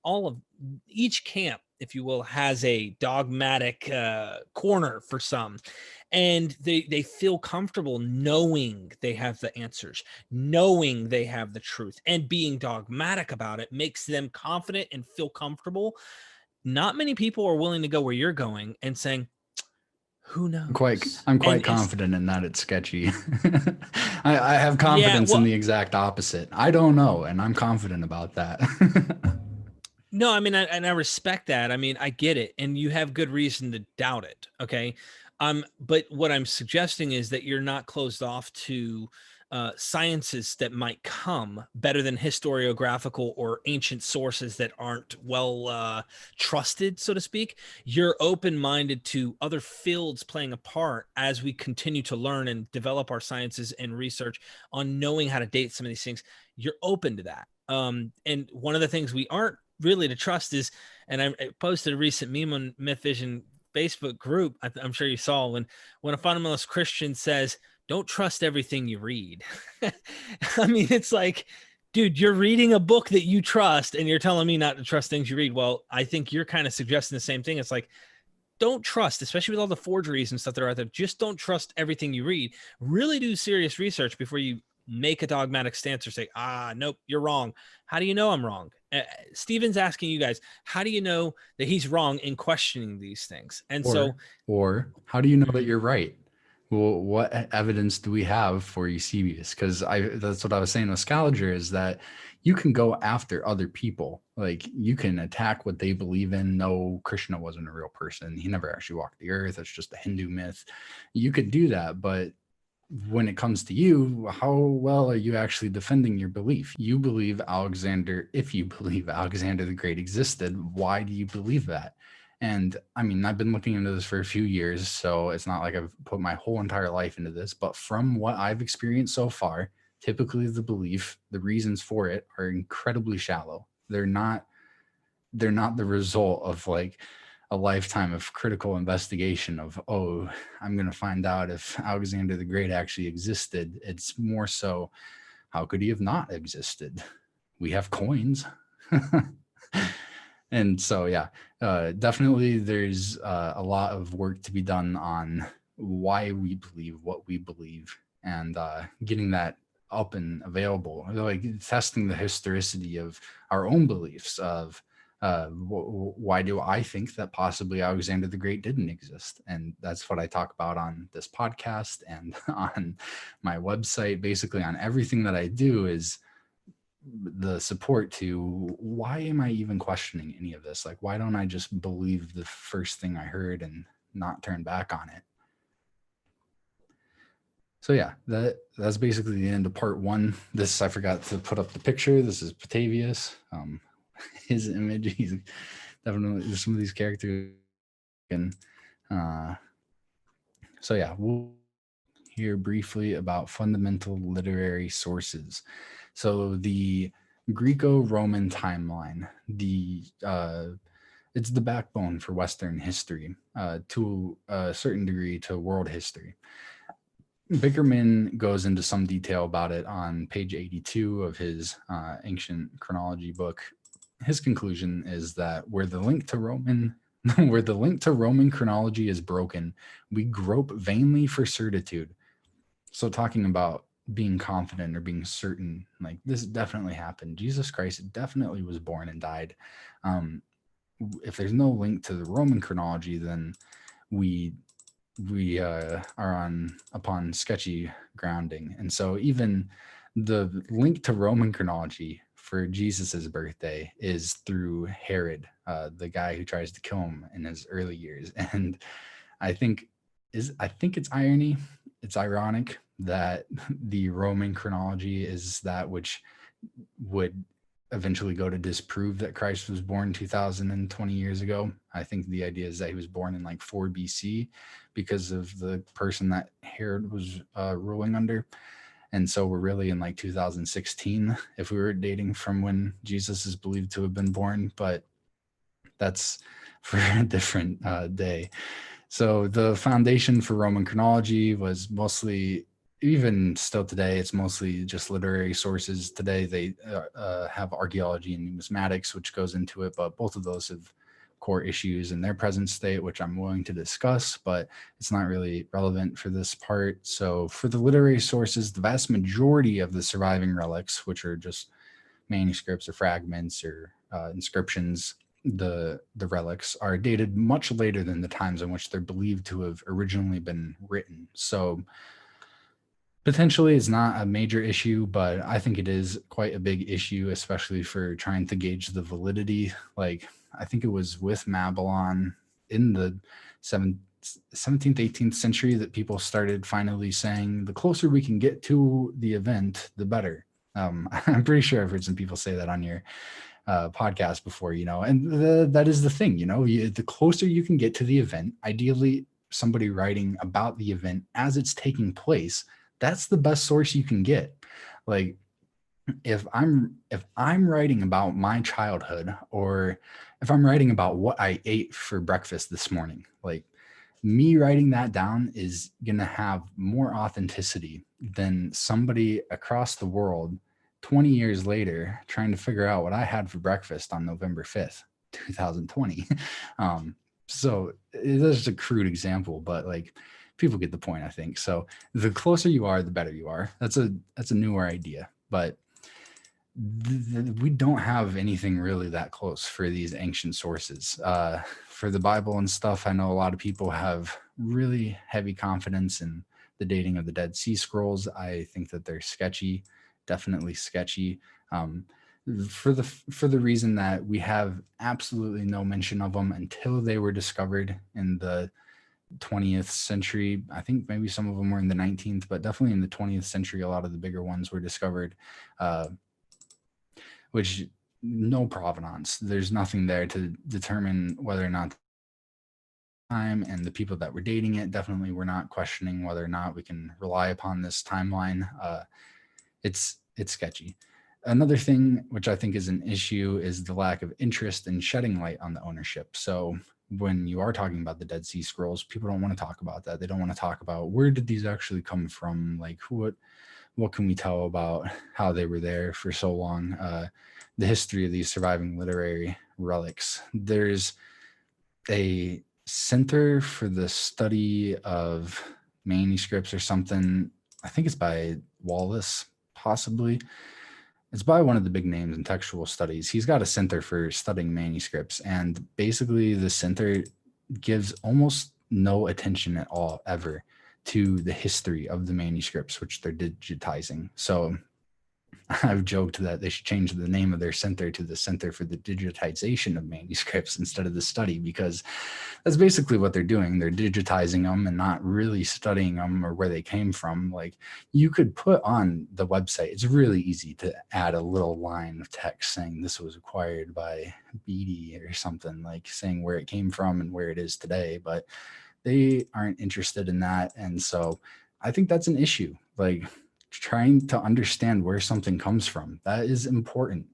all of each camp, if you will, has a dogmatic corner for some, and they feel comfortable knowing they have the answers, knowing they have the truth, and being dogmatic about it makes them confident and feel comfortable. Not many people are willing to go where you're going and saying, who knows? I'm quite confident in that it's sketchy. I have confidence in the exact opposite. I don't know, and I'm confident about that. No, I mean, I respect that. I mean, I get it, and you have good reason to doubt it. Okay. But what I'm suggesting is that you're not closed off to sciences that might come better than historiographical or ancient sources that aren't well trusted, so to speak. You're open-minded to other fields playing a part as we continue to learn and develop our sciences and research on knowing how to date some of these things. You're open to that. And one of the things we aren't really to trust is, and I posted a recent meme on MythVision Facebook group, I'm sure you saw, when a fundamentalist Christian says, don't trust everything you read. I mean, it's like, dude, you're reading a book that you trust and you're telling me not to trust things you read. Well, I think you're kind of suggesting the same thing. It's like, don't trust, especially with all the forgeries and stuff that are out there. Just don't trust everything you read. Really do serious research before you make a dogmatic stance or say, nope, you're wrong. How do you know I'm wrong? Stephen's asking you guys, how do you know that he's wrong in questioning these things? And or how do you know that you're right? Well, what evidence do we have for Eusebius? Because that's what I was saying with Scaliger, is that you can go after other people. Like, you can attack what they believe in. No, Krishna wasn't a real person. He never actually walked the earth. It's just a Hindu myth. You could do that, but when it comes to you, how well are you actually defending your belief? You believe Alexander, if you believe Alexander the Great existed, why do you believe that? And I mean, I've been looking into this for a few years, so it's not like I've put my whole entire life into this, but from what I've experienced so far, typically the belief, the reasons for it are incredibly shallow. They're not the result of like a lifetime of critical investigation of, I'm going to find out if Alexander the Great actually existed. It's more so, how could he have not existed? We have coins. And so, yeah, definitely there's a lot of work to be done on why we believe what we believe, and getting that up and available, like testing the historicity of our own beliefs of why do I think that possibly Alexander the Great didn't exist? And that's what I talk about on this podcast and on my website. Basically, on everything that I do is the support to why am I even questioning any of this? Like, why don't I just believe the first thing I heard and not turn back on it? So yeah, that's basically the end of part one. This, I forgot to put up the picture. This is Batavias. His image, he's definitely, some of these characters. And so yeah, we'll hear briefly about fundamental literary sources. So the Greco-Roman timeline, it's the backbone for Western history, to a certain degree to world history. Bickerman goes into some detail about it on page 82 of his ancient chronology book. His conclusion is that where the link to Roman chronology is broken, we grope vainly for certitude. So talking about being confident or being certain, like this definitely happened. Jesus Christ definitely was born and died. If there's no link to the Roman chronology, then we are upon sketchy grounding. And so even the link to Roman chronology for Jesus's birthday is through Herod, the guy who tries to kill him in his early years. And I think it's irony. It's ironic that the Roman chronology is that which would eventually go to disprove that Christ was born 2020 years ago. I think the idea is that he was born in like 4 BC because of the person that Herod was ruling under. And so we're really in like 2016 if we were dating from when Jesus is believed to have been born, but that's for a different day. So the foundation for Roman chronology was mostly, even still today, it's mostly just literary sources. Today they have archaeology and numismatics, which goes into it, but both of those have core issues in their present state, which I'm willing to discuss, but it's not really relevant for this part. So for the literary sources, the vast majority of the surviving relics, which are just manuscripts or fragments or inscriptions, the relics are dated much later than the times in which they're believed to have originally been written. So potentially it's not a major issue, but I think it is quite a big issue, especially for trying to gauge the validity. Like, I think it was with Babylon in the 17th, 18th century that people started finally saying the closer we can get to the event, the better. I'm pretty sure I've heard some people say that on your podcast before, and that is the thing, the closer you can get to the event, ideally somebody writing about the event as it's taking place, that's the best source you can get. Like, if I'm writing about my childhood, or if I'm writing about what I ate for breakfast this morning, like, me writing that down is going to have more authenticity than somebody across the world 20 years later trying to figure out what I had for breakfast on November 5th, 2020. So that's just a crude example, but like, people get the point, I think. So the closer you are, the better you are. That's a newer idea, but we don't have anything really that close for these ancient sources. For the Bible and stuff, I know a lot of people have really heavy confidence in the dating of the Dead Sea Scrolls. I think that they're sketchy, definitely sketchy, for the reason that we have absolutely no mention of them until they were discovered in the 20th century. I think maybe some of them were in the 19th, but definitely in the 20th century, a lot of the bigger ones were discovered, which no provenance. There's nothing there to determine whether or not time, and the people that were dating it definitely were not questioning whether or not we can rely upon this timeline. It's sketchy. Another thing which I think is an issue is the lack of interest in shedding light on the ownership. So when you are talking about the Dead Sea Scrolls, people don't want to talk about that. They don't want to talk about where did these actually come from? Like, what can we tell about how they were there for so long? The history of these surviving literary relics. There's a Center for the Study of Manuscripts or something. I think it's by Wallace, possibly. It's by one of the big names in textual studies. He's got a center for studying manuscripts, and basically the center gives almost no attention at all ever to the history of the manuscripts which they're digitizing. So I've joked that they should change the name of their center to the Center for the Digitization of Manuscripts instead of the study, because that's basically what they're doing. They're digitizing them and not really studying them or where they came from. Like, you could put on the website, it's really easy to add a little line of text saying this was acquired by Beatty or something, like saying where it came from and where it is today, but they aren't interested in that. And so I think that's an issue. Like, trying to understand where something comes from, that is important,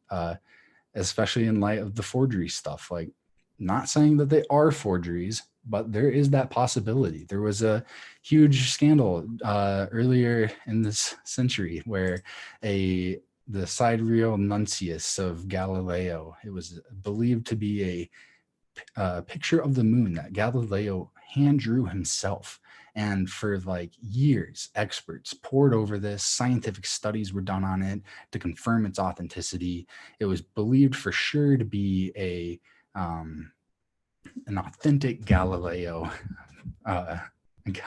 especially in light of the forgery stuff. Like, not saying that they are forgeries, but there is that possibility. There was a huge scandal earlier in this century where the sidereal nuncius of Galileo, it was believed to be a picture of the moon that Galileo hand drew himself. And for like years, experts pored over this. Scientific studies were done on it to confirm its authenticity. It was believed for sure to be an authentic Galileo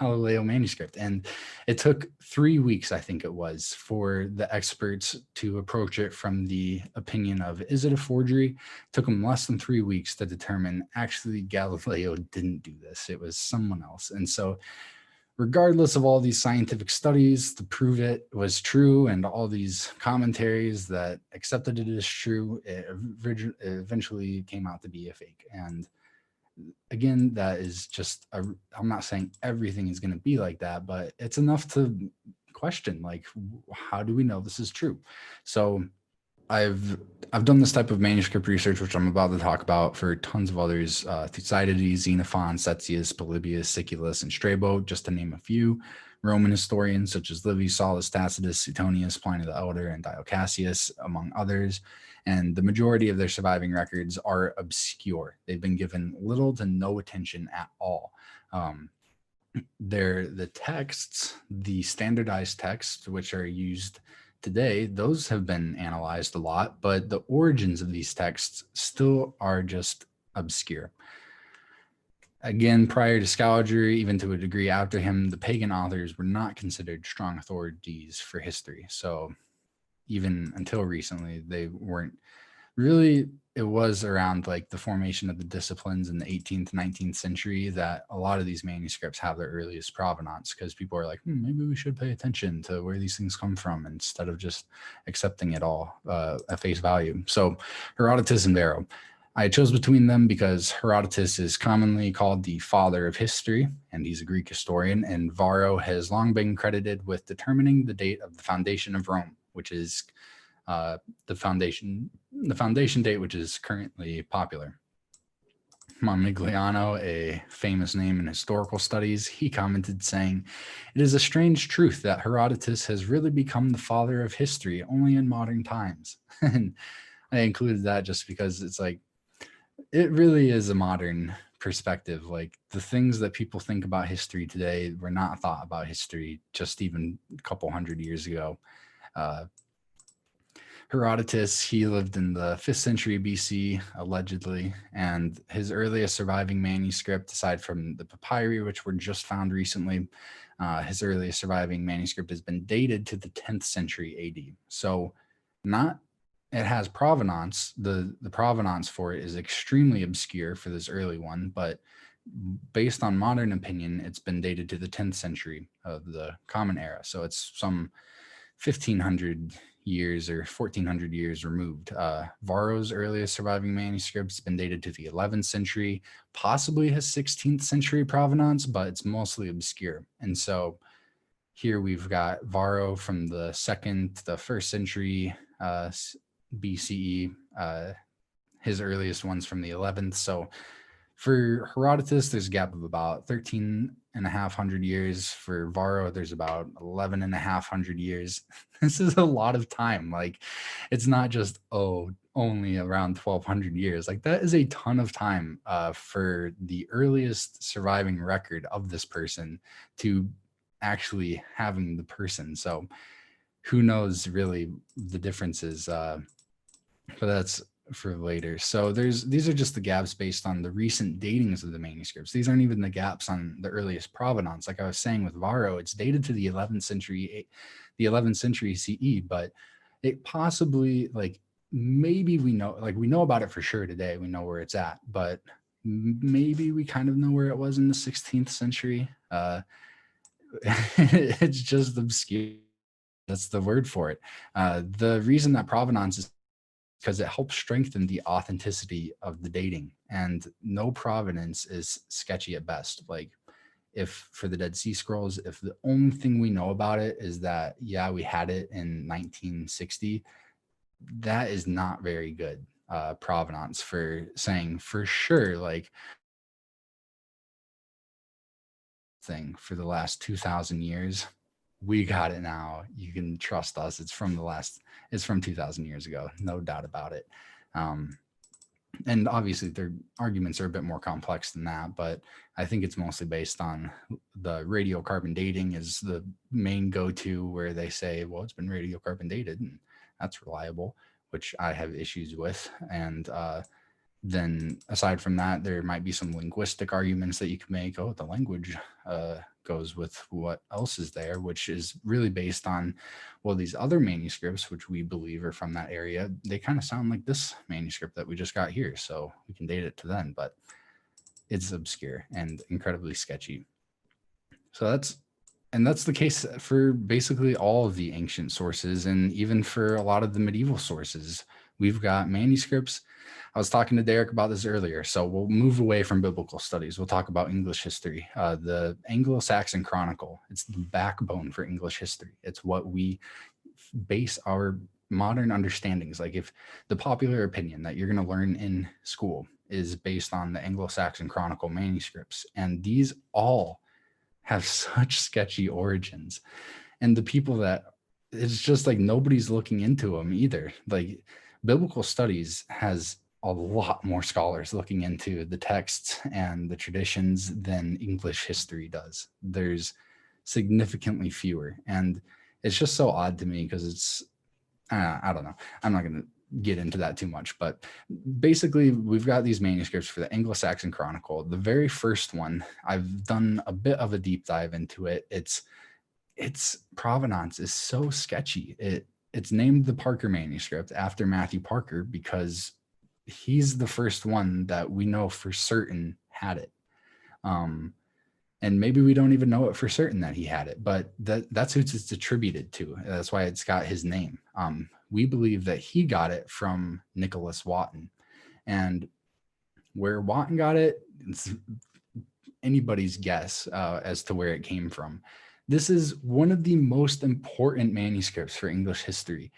manuscript. And it took 3 weeks, I think it was, for the experts to approach it from the opinion of, is it a forgery? It took them less than 3 weeks to determine actually Galileo didn't do this. It was someone else. And so regardless of all these scientific studies to prove it was true and all these commentaries that accepted it as true, it eventually came out to be a fake. And again, that is just I'm not saying everything is going to be like that, but it's enough to question, like, how do we know this is true? So I've done this type of manuscript research, which I'm about to talk about, for tons of others: Thucydides, Xenophon, Ctesias, Polybius, Siculus, and Strabo, just to name a few. Roman historians such as Livy, Sallust, Tacitus, Suetonius, Pliny the Elder, and Dio Cassius, among others. And the majority of their surviving records are obscure. They've been given little to no attention at all. The texts, the standardized texts, which are used today, those have been analyzed a lot, but the origins of these texts still are just obscure. Again, prior to Scaliger, even to a degree after him, the pagan authors were not considered strong authorities for history. So even until recently, they weren't really. It was around like the formation of the disciplines in the 18th, 19th century that a lot of these manuscripts have their earliest provenance, because people are like, maybe we should pay attention to where these things come from instead of just accepting it all at face value. So Herodotus and Varro. I chose between them because Herodotus is commonly called the father of history, and he's a Greek historian, and Varro has long been credited with determining the date of the foundation of Rome, which is the foundation date, which is currently popular. Momigliano, a famous name in historical studies, he commented saying, "It is a strange truth that Herodotus has really become the father of history only in modern times." And I included that just because it's like, it really is a modern perspective. Like, the things that people think about history today were not thought about history just even a couple hundred years ago. Herodotus, he lived in the 5th century BC, allegedly, and his earliest surviving manuscript, aside from the papyri, which were just found recently, his earliest surviving manuscript has been dated to the 10th century AD. So it has provenance. The provenance for it is extremely obscure for this early one, but based on modern opinion, it's been dated to the 10th century of the Common Era. So it's some 1500 years or 1400 years removed. Varro's earliest surviving manuscript's been dated to the 11th century, possibly his 16th century provenance, but it's mostly obscure. And so here we've got Varro from the 2nd to the 1st century BCE, his earliest ones from the 11th. So for Herodotus, there's a gap of about 13 and a half hundred years. For Varro, there's about 11 and a half hundred years. This is a lot of time. Like, it's not just, only around 1200 years. Like, that is a ton of time for the earliest surviving record of this person to actually having the person. So who knows really the differences, but that's for later. So these are just the gaps based on the recent datings of the manuscripts. These aren't even the gaps on the earliest provenance. Like I was saying with Varro, it's dated to the 11th century CE, but it possibly, like, maybe we know about it for sure today. We know where it's at, but maybe we kind of know where it was in the 16th century. It's just obscure. That's the word for it. The reason that provenance is because it helps strengthen the authenticity of the dating, and no provenance is sketchy at best. Like, if for the Dead Sea Scrolls, if the only thing we know about it is that, yeah, we had it in 1960, that is not very good provenance for saying for sure, like, thing for the last 2000 years, we got it now, you can trust us, it's from 2000 years ago, no doubt about it. And obviously their arguments are a bit more complex than that, but I think it's mostly based on the radiocarbon dating is the main go-to, where they say, well, it's been radiocarbon dated and that's reliable, which I have issues with. And then aside from that, there might be some linguistic arguments that you can make. Oh, the language goes with what else is there, which is really based on, well, these other manuscripts, which we believe are from that area, they kind of sound like this manuscript that we just got here, so we can date it to then, but it's obscure and incredibly sketchy. So that's the case for basically all of the ancient sources, and even for a lot of the medieval sources. We've got manuscripts. I was talking to Derek about this earlier, so we'll move away from biblical studies. We'll talk about English history. The Anglo-Saxon Chronicle, it's the backbone for English history. It's what we base our modern understandings. Like, if the popular opinion that you're going to learn in school is based on the Anglo-Saxon Chronicle manuscripts, and these all have such sketchy origins, and the people that, it's just like nobody's looking into them either. Like, biblical studies has a lot more scholars looking into the texts and the traditions than English history does. There's significantly fewer, and it's just so odd to me because it's, I don't know. I'm not going to get into that too much, but basically we've got these manuscripts for the Anglo-Saxon Chronicle. The very first one, I've done a bit of a deep dive into it. Its provenance is so sketchy. It's named the Parker manuscript after Matthew Parker because he's the first one that we know for certain had it. And maybe we don't even know it for certain that he had it, but that's who it's attributed to. That's why it's got his name. We believe that he got it from Nicholas Wotton, and where Wotton got it, it's anybody's guess as to where it came from. This is one of the most important manuscripts for English history.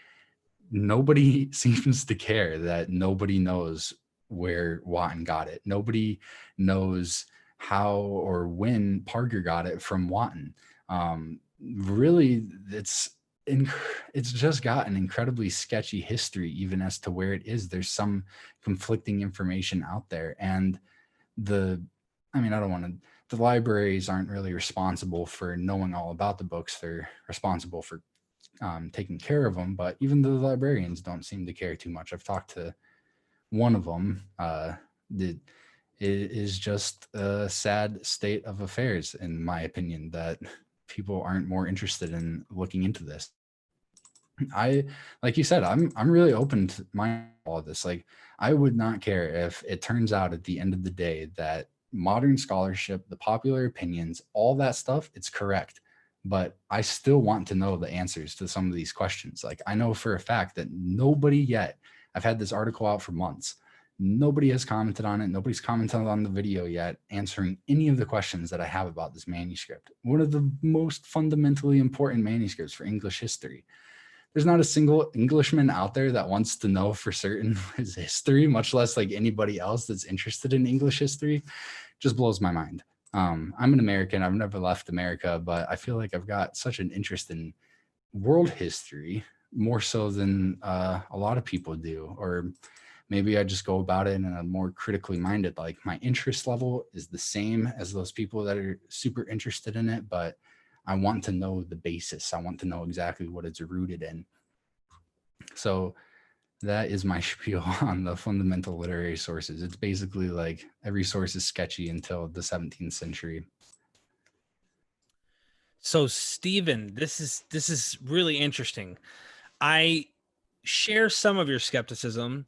Nobody seems to care that nobody knows where Wotton got it. Nobody knows how or when Parker got it from Wotton. Really, it's just got an incredibly sketchy history, even as to where it is. There's some conflicting information out there, and the libraries aren't really responsible for knowing all about the books. They're responsible for taking care of them, but even the librarians don't seem to care too much. I've talked to one of them. It is just a sad state of affairs, in my opinion, that people aren't more interested in looking into this. Like you said, I'm really open to all of this. Like, I would not care if it turns out at the end of the day that modern scholarship, the popular opinions, all that stuff, it's correct. But I still want to know the answers to some of these questions. Like, I know for a fact that nobody yet, I've had this article out for months, nobody has commented on it. Nobody's commented on the video yet, answering any of the questions that I have about this manuscript. One of the most fundamentally important manuscripts for English history. There's not a single Englishman out there that wants to know for certain his history, much less like anybody else that's interested in English history. Just blows my mind. I'm an American. I've never left America, but I feel like I've got such an interest in world history, more so than a lot of people do. Or maybe I just go about it in a more critically minded, like my interest level is the same as those people that are super interested in it, but I want to know the basis. I want to know exactly what it's rooted in. So that is my spiel on the fundamental literary sources. It's basically like every source is sketchy until the 17th century. So Stephen, this is really interesting. I share some of your skepticism.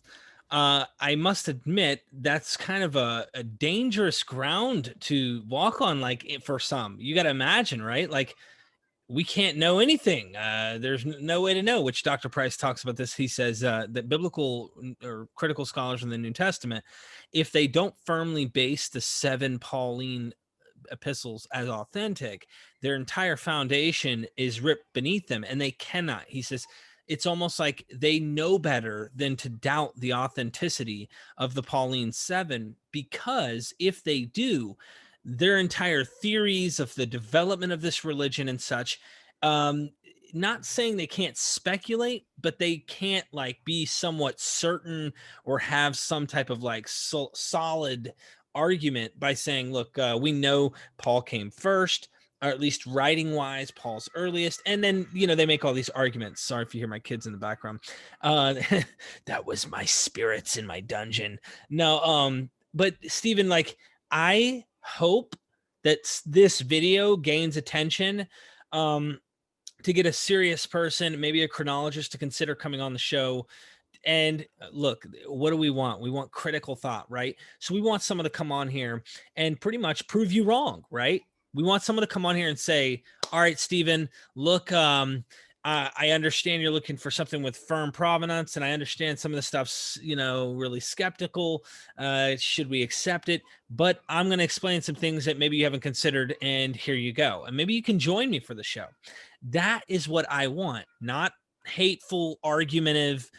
I must admit that's kind of a dangerous ground to walk on. Like for some, you got to imagine, right? Like we can't know anything. There's no way to know, which Dr. Price talks about this. He says that biblical or critical scholars in the New Testament, if they don't firmly base the 7 Pauline epistles as authentic, their entire foundation is ripped beneath them, and they cannot. He says it's almost like they know better than to doubt the authenticity of the Pauline 7, because if they do, their entire theories of the development of this religion and such, not saying they can't speculate, but they can't like be somewhat certain or have some type of like solid argument by saying, look, we know Paul came first, or at least writing wise, Paul's earliest. And then, they make all these arguments. Sorry if you hear my kids in the background. That was my spirits in my dungeon. No, but Stephen, like, I hope that this video gains attention, to get a serious person, maybe a chronologist, to consider coming on the show. And look, what do we want? We want critical thought, right? So we want someone to come on here and pretty much prove you wrong, right? We want someone to come on here and say, all right, Stephen, look, I understand you're looking for something with firm provenance, and I understand some of the stuff's, really skeptical. Should we accept it? But I'm going to explain some things that maybe you haven't considered, and here you go. And maybe you can join me for the show. That is what I want, not hateful, argumentative,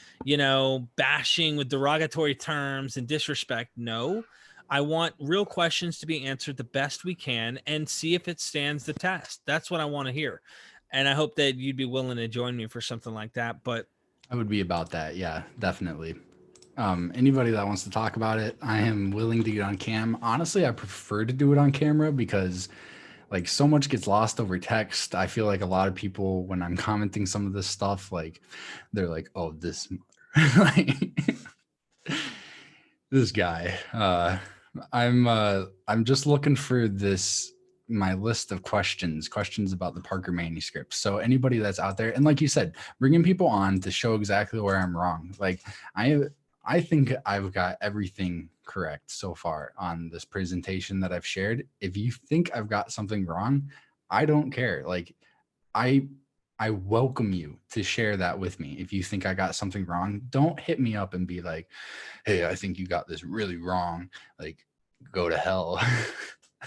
bashing with derogatory terms and disrespect. No, I want real questions to be answered the best we can and see if it stands the test. That's what I want to hear. And I hope that you'd be willing to join me for something like that. But I would be about that. Yeah, definitely. Anybody that wants to talk about it, I am willing to get on cam. Honestly, I prefer to do it on camera because like so much gets lost over text. I feel like a lot of people, when I'm commenting some of this stuff, like they're like, oh, this like this guy. I'm just looking for my list of questions about the Parker manuscripts. So anybody that's out there, and like you said, bringing people on to show exactly where I'm wrong. Like I think I've got everything correct so far on this presentation that I've shared. If you think I've got something wrong, I don't care. Like I welcome you to share that with me. If you think I got something wrong, don't hit me up and be like, hey, I think you got this really wrong. Like, go to hell.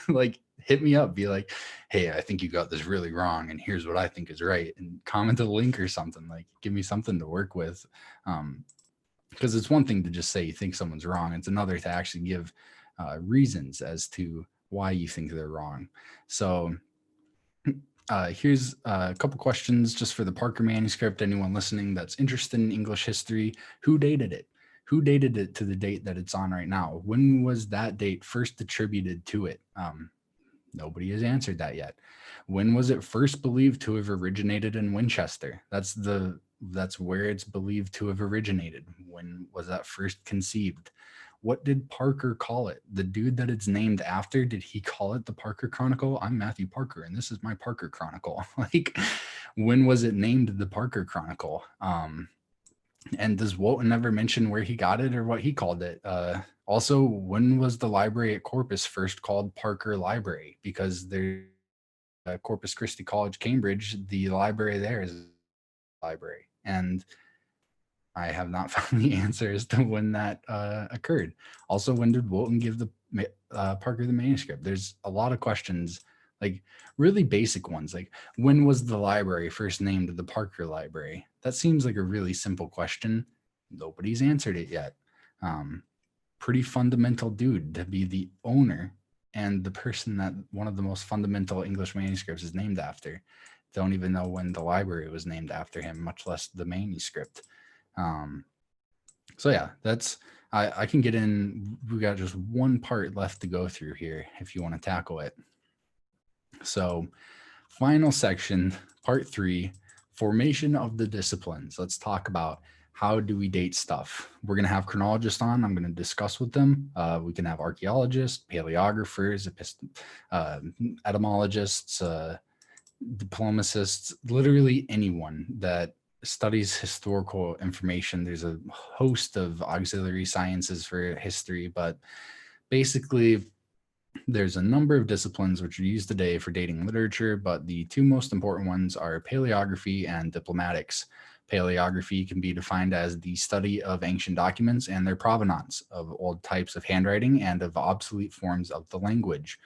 Like, hit me up, be like, hey, I think you got this really wrong, and here's what I think is right. And comment a link or something. Like, give me something to work with. Because it's one thing to just say you think someone's wrong. It's another to actually give reasons as to why you think they're wrong. So here's a couple questions just for the Parker manuscript. Anyone listening that's interested in English history, who dated it? Who dated it to the date that it's on right now? When was that date first attributed to it? Nobody has answered that yet. When was it first believed to have originated in Winchester? That's where it's believed to have originated. When was that first conceived? What did Parker call it? The dude that it's named after, did he call it the Parker Chronicle? I'm Matthew Parker, and this is my Parker Chronicle. Like, when was it named the Parker Chronicle? And does Walton ever mention where he got it or what he called it? Also, when was the library at Corpus first called Parker Library? Because there's Corpus Christi College, Cambridge, the library there is a library. And I have not found the answer as to when that occurred. Also, when did Walton give the Parker the manuscript? There's a lot of questions, like really basic ones, like when was the library first named the Parker Library? That seems like a really simple question. Nobody's answered it yet. Pretty fundamental dude to be the owner and the person that one of the most fundamental English manuscripts is named after don't even know when the library was named after him, much less the manuscript. So yeah, that's, I can get in. We got just one part left to go through here if you want to tackle it. So final section, part 3, formation of the disciplines. Let's talk about how do we date stuff. We're going to have chronologists on. I'm going to discuss with them. We can have archaeologists, paleographers, etymologists, diplomacists, literally anyone that studies historical information. There's a host of auxiliary sciences for history, but basically there's a number of disciplines which are used today for dating literature, but the two most important ones are paleography and diplomatics. Paleography can be defined as the study of ancient documents and their provenance, of old types of handwriting and of obsolete forms of the language.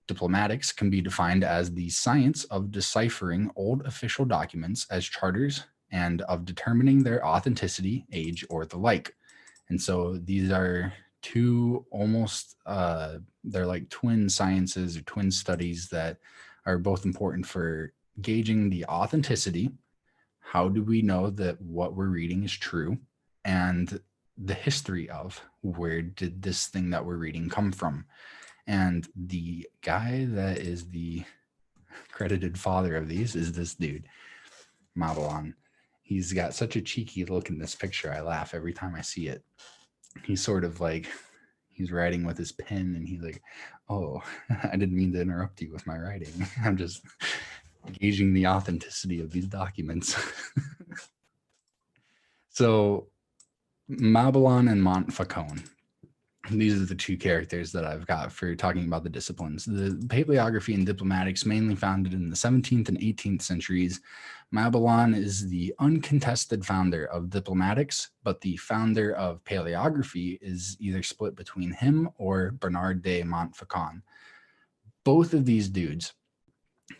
Diplomatics can be defined as the science of deciphering old official documents as charters and of determining their authenticity, age, or the like. And so these are two almost, they're like twin sciences or twin studies that are both important for gauging the authenticity. How do we know that what we're reading is true? And the history of where did this thing that we're reading come from? And the guy that is the credited father of these is this dude, Magellan. He's got such a cheeky look in this picture. I laugh every time I see it. He's sort of like, he's writing with his pen and he's like, oh, I didn't mean to interrupt you with my writing. I'm just gauging the authenticity of these documents. So Magellan and Montfaucon. These are the two characters that I've got for talking about the disciplines. The paleography and diplomatics, mainly founded in the 17th and 18th centuries. Magellan is the uncontested founder of diplomatics, but the founder of paleography is either split between him or Bernard de Montfaucon. Both of these dudes,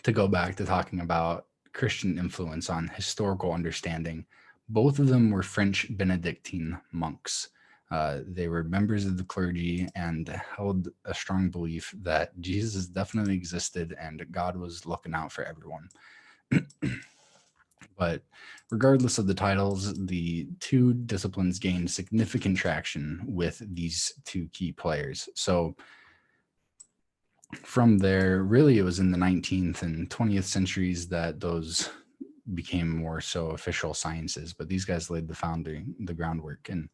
to go back to talking about Christian influence on historical understanding, both of them were French Benedictine monks. They were members of the clergy and held a strong belief that Jesus definitely existed and God was looking out for everyone. But regardless of the titles, the two disciplines gained significant traction with these two key players. So from there, really, it was in the 19th and 20th centuries that those became more so official sciences. But these guys laid the groundwork. And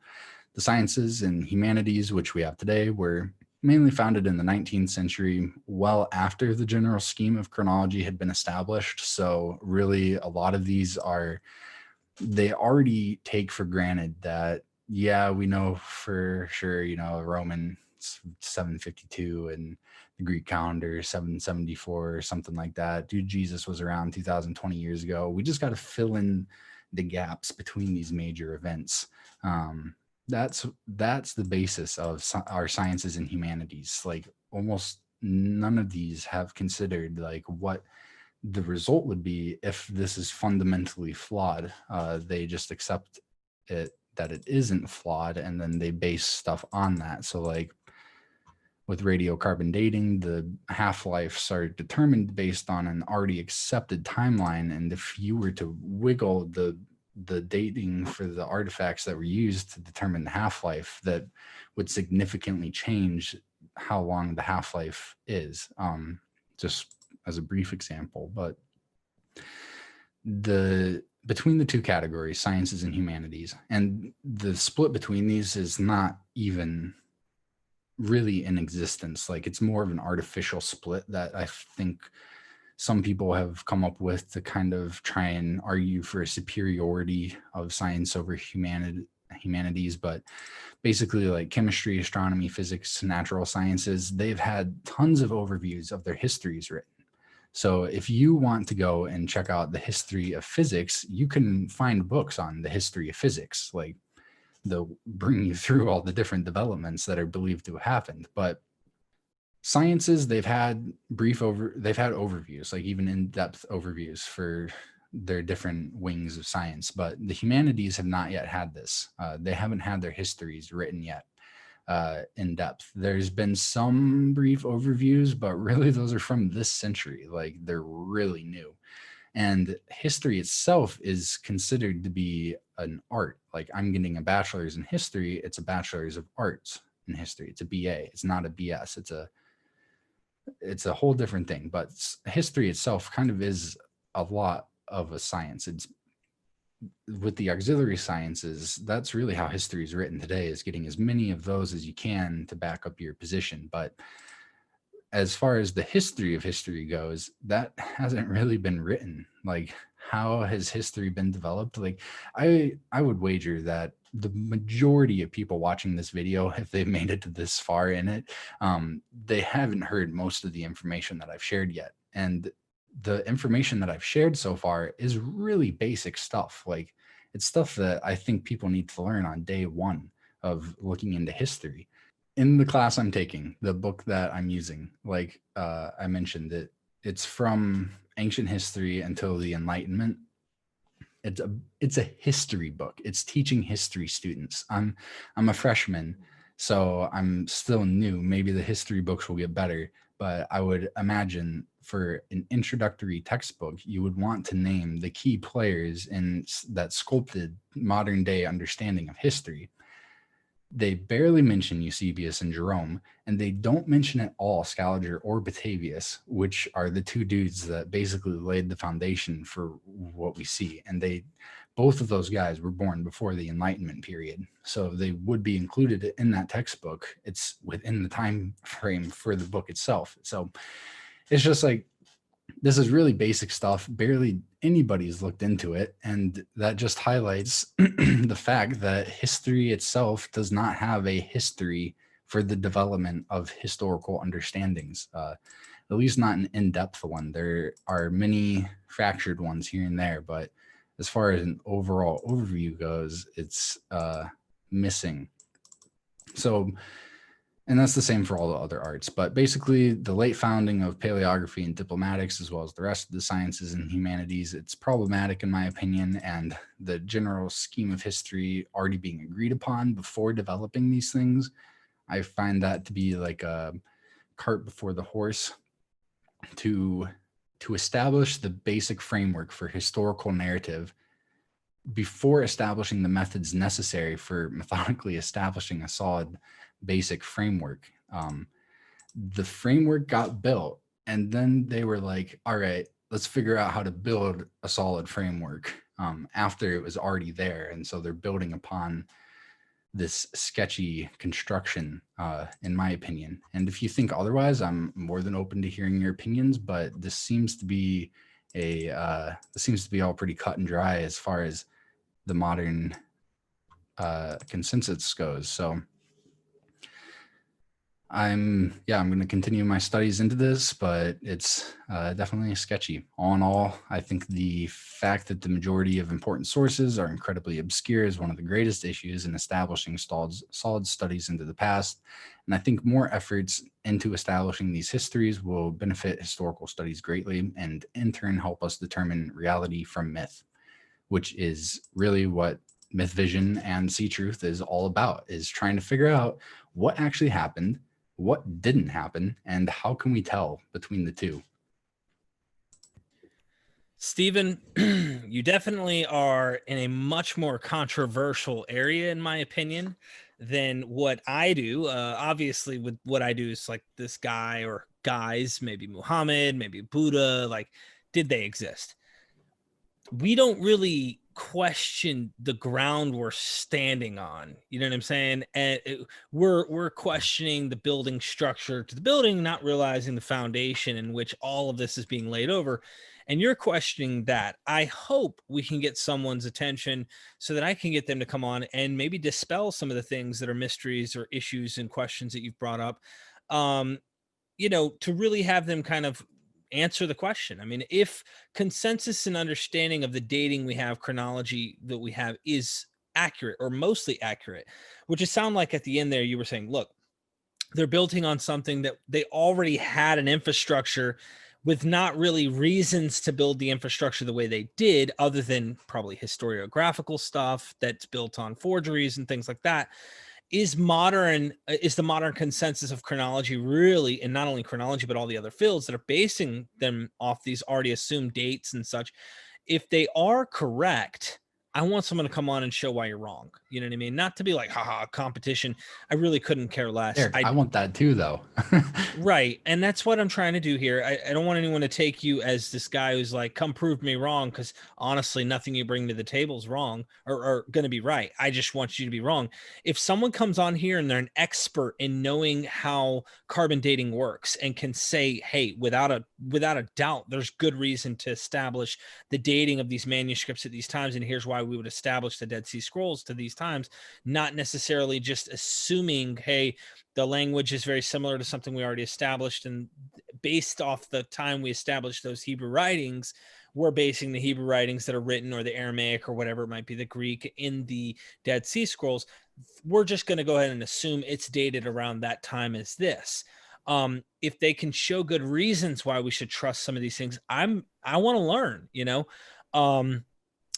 the sciences and humanities, which we have today, were mainly founded in the 19th century, well after the general scheme of chronology had been established. So really, a lot of these they already take for granted that, yeah, we know for sure, Roman 752 and the Greek calendar 774 or something like that. Dude, Jesus was around 2020 years ago. We just got to fill in the gaps between these major events. That's the basis of our sciences and humanities. Like almost none of these have considered like what the result would be if this is fundamentally flawed. They just accept it that it isn't flawed, and then they base stuff on that. So like with radiocarbon dating, the half-lives are determined based on an already accepted timeline, and if you were to wiggle the dating for the artifacts that were used to determine the half-life, that would significantly change how long the half-life is. Just as a brief example, but between the two categories, sciences and humanities, and the split between these is not even really in existence. Like it's more of an artificial split that I think some people have come up with to kind of try and argue for a superiority of science over humanities. But basically like chemistry, astronomy, physics, natural sciences, they've had tons of overviews of their histories written. So if you want to go and check out the history of physics, you can find books on the history of physics. Like they'll bring you through all the different developments that are believed to have happened. But sciences, they've had overviews, like even in-depth overviews for their different wings of science. But the humanities have not yet had this. They haven't had their histories written yet. in depth. There's been some brief overviews, but really those are from this century. Like, they're really new. And history itself is considered to be an art. Like, I'm getting a bachelor's in history. It's a bachelor's of arts in history. It's a BA. It's not a BS. It's a whole different thing. But history itself kind of is a lot of a science. It's with the auxiliary sciences, that's really how history is written today, is getting as many of those as you can to back up your position. But as far as the history of history goes, that hasn't really been written. Like, how has history been developed? Like, I would wager that the majority of people watching this video, if they've made it to this far in it, they haven't heard most of the information that I've shared yet. And the information that I've shared so far is really basic stuff. Like, it's stuff that I think people need to learn on day one of looking into history. In the class I'm taking, the book that I'm using, like I mentioned, it's from ancient history until the Enlightenment. It's a history book. It's teaching history students. I'm a freshman, so I'm still new. Maybe the history books will get better, but I would imagine for an introductory textbook, you would want to name the key players in that sculpted modern day understanding of history. They barely mention Eusebius and Jerome, and they don't mention at all Scaliger or Batavias, which are the two dudes that basically laid the foundation for what we see. And both of those guys were born before the Enlightenment period, so they would be included in that textbook. It's within the time frame for the book itself. So it's just like, this is really basic stuff. Barely anybody's looked into it. And that just highlights the fact that history itself does not have a history for the development of historical understandings, at least not an in-depth one. There are many fractured ones here and there, but as far as an overall overview goes, it's missing. So, and that's the same for all the other arts. But basically, the late founding of paleography and diplomatics, as well as the rest of the sciences and humanities, it's problematic in my opinion. And the general scheme of history already being agreed upon before developing these things, I find that to be like a cart before the horse. To establish the basic framework for historical narrative before establishing the methods necessary for methodically establishing a solid basic framework. The framework got built, and then they were like, all right, let's figure out how to build a solid framework after it was already there. And so they're building upon this sketchy construction, in my opinion. And if you think otherwise, I'm more than open to hearing your opinions, but this seems to be all pretty cut and dry as far as the modern consensus goes. So I'm going to continue my studies into this, but it's definitely sketchy. All in all, I think the fact that the majority of important sources are incredibly obscure is one of the greatest issues in establishing solid studies into the past. And I think more efforts into establishing these histories will benefit historical studies greatly, and in turn help us determine reality from myth, which is really what MythVision and See Truth is all about, is trying to figure out what actually happened, what didn't happen, and how can we tell between the two. Stephen, you definitely are in a much more controversial area, in my opinion, than what I do. Obviously, with what I do is like this guy or guys, maybe Muhammad, maybe Buddha, like, did they exist? We don't really question the ground we're standing on. You know what I'm saying? And we're questioning the building structure to the building, not realizing the foundation in which all of this is being laid over. And you're questioning that. I hope we can get someone's attention so that I can get them to come on and maybe dispel some of the things that are mysteries or issues and questions that you've brought up, to really have them kind of answer the question. I mean, if consensus and understanding of the dating we have, chronology that we have, is accurate or mostly accurate, which it sounded like at the end there, you were saying, look, they're building on something that they already had an infrastructure with not really reasons to build the infrastructure the way they did, other than probably historiographical stuff that's built on forgeries and things like that. is the modern consensus of chronology really, and not only chronology, but all the other fields that are basing them off these already assumed dates and such, if they are correct, I want someone to come on and show why you're wrong. You know what I mean? Not to be like, haha, competition. I really couldn't care less. Eric, I want that too, though. Right. And that's what I'm trying to do here. I don't want anyone to take you as this guy who's like, come prove me wrong. Because honestly, nothing you bring to the table is wrong or going to be right. I just want you to be wrong. If someone comes on here and they're an expert in knowing how carbon dating works and can say, hey, without a doubt, there's good reason to establish the dating of these manuscripts at these times. And here's why we would establish the Dead Sea Scrolls to these times, not necessarily just assuming, hey, the language is very similar to something we already established. And based off the time we established those Hebrew writings, we're basing the Hebrew writings that are written, or the Aramaic or whatever it might be, the Greek in the Dead Sea Scrolls. We're just going to go ahead and assume it's dated around that time as this. If they can show good reasons why we should trust some of these things, I want to learn,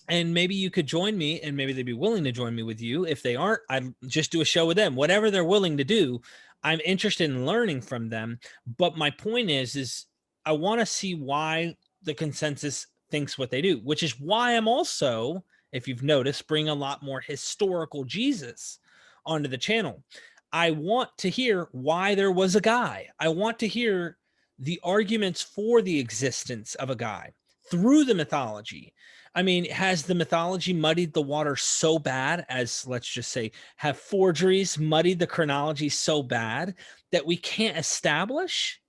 and maybe you could join me, and maybe they'd be willing to join me with you. If they aren't, I'd just do a show with them. Whatever they're willing to do, I'm interested in learning from them. But my point is I want to see why the consensus thinks what they do, which is why I'm also, if you've noticed, bring a lot more historical Jesus onto the channel. I want to hear why there was a guy. I want to hear the arguments for the existence of a guy through the mythology. I mean, has the mythology muddied the water so bad as, let's just say, have forgeries muddied the chronology so bad that we can't establish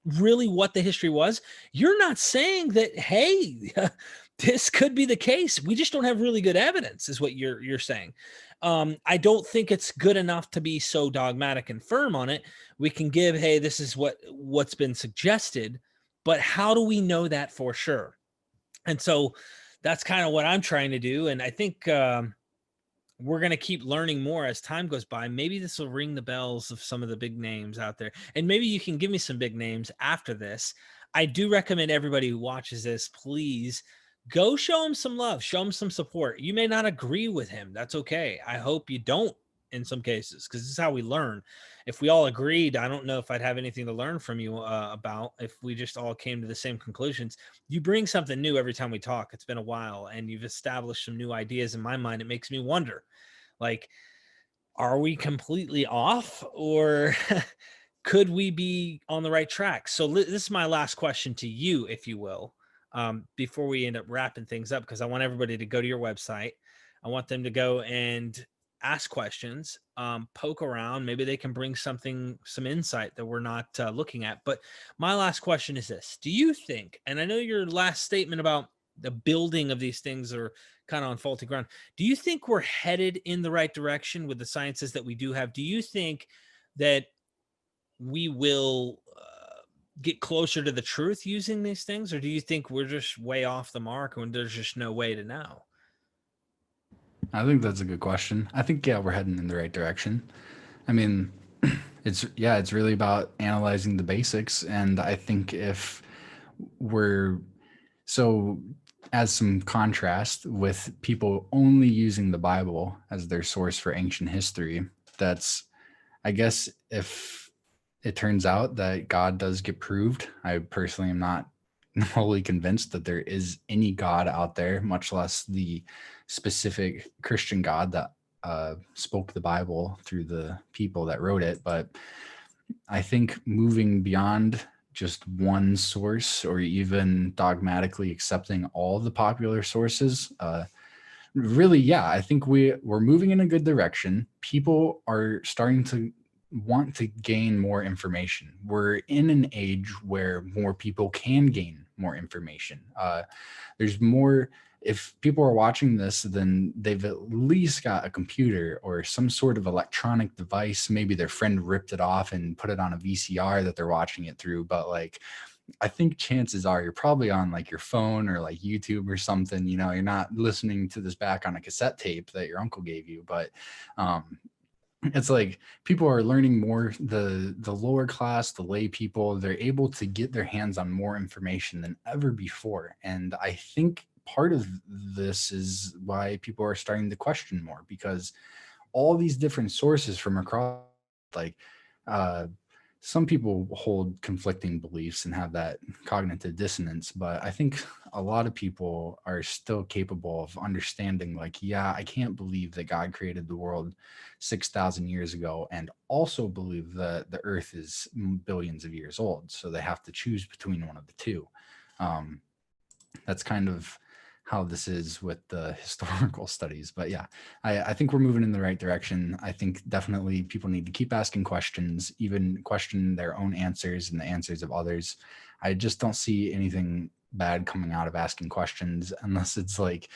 really what the history was? You're not saying that, hey, this could be the case. We just don't have really good evidence, is what you're saying. I don't think it's good enough to be so dogmatic and firm on it. We can give, hey, this is what's been suggested, but how do we know that for sure? And so that's kind of what I'm trying to do. And I think we're going to keep learning more as time goes by. Maybe this will ring the bells of some of the big names out there. And maybe you can give me some big names after this. I do recommend everybody who watches this, please go show him some love, show him some support. You may not agree with him. That's okay. I hope you don't in some cases, because this is how we learn. If we all agreed, I don't know if I'd have anything to learn from you about, if we just all came to the same conclusions. You bring something new every time we talk. It's been a while, and you've established some new ideas in my mind. It makes me wonder, like, are we completely off, or could we be on the right track? So this is my last question to you, if you will, before we end up wrapping things up, because I want everybody to go to your website. I want them to go and ask questions, poke around. Maybe they can bring some insight that we're not looking at. But my last question is this: do you think, and I know your last statement about the building of these things are kind of on faulty ground, do you think we're headed in the right direction with the sciences that we do have? Do you think that we will get closer to the truth using these things, or do you think we're just way off the mark and there's just no way to know? I think that's a good question. I think, yeah, we're heading in the right direction. I mean, it's really about analyzing the basics. And I think if as some contrast with people only using the Bible as their source for ancient history, that's, I guess, if it turns out that God does get proved, I personally am not wholly convinced that there is any God out there, much less the specific Christian God that spoke the Bible through the people that wrote it. But I think moving beyond just one source, or even dogmatically accepting all the popular sources, really, yeah, I think we're moving in a good direction. People are starting to want to gain more information. We're in an age where more people can gain more information. There's more. If people are watching this, then they've at least got a computer or some sort of electronic device. Maybe their friend ripped it off and put it on a VCR that they're watching it through. But like, I think chances are you're probably on like your phone or like YouTube or something. You're not listening to this back on a cassette tape that your uncle gave you. But it's like people are learning more. The lower class, the lay people, they're able to get their hands on more information than ever before. And I think part of this is why people are starting to question more, because all these different sources from across, like, some people hold conflicting beliefs and have that cognitive dissonance, but I think a lot of people are still capable of understanding, like, yeah, I can't believe that God created the world 6,000 years ago and also believe that the earth is billions of years old. So they have to choose between one of the two. That's kind of how this is with the historical studies. But yeah, I think we're moving in the right direction. I think definitely people need to keep asking questions, even question their own answers and the answers of others. I just don't see anything bad coming out of asking questions unless it's like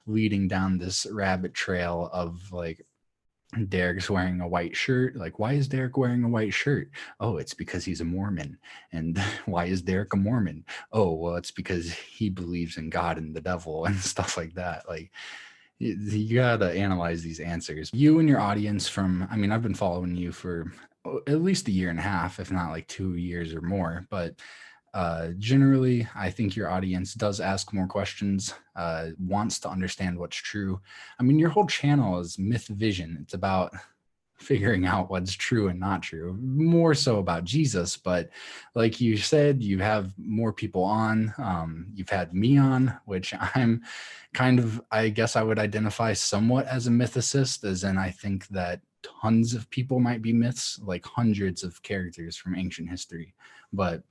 leading down this rabbit trail of like, Derek's wearing a white shirt. Like, why is Derek wearing a white shirt? Oh, it's because he's a Mormon. And why is Derek a Mormon? Oh, well, it's because he believes in God and the devil and stuff like that. Like, you gotta analyze these answers. You and your audience I mean, I've been following you for at least a year and a half, if not like 2 years or more. But generally, I think your audience does ask more questions, wants to understand what's true. I mean, your whole channel is MythVision. It's about figuring out what's true and not true, more so about Jesus. But like you said, you have more people on. You've had me on, which I'm kind of, I guess I would identify somewhat as a mythicist, as in I think that tons of people might be myths, like hundreds of characters from ancient history. But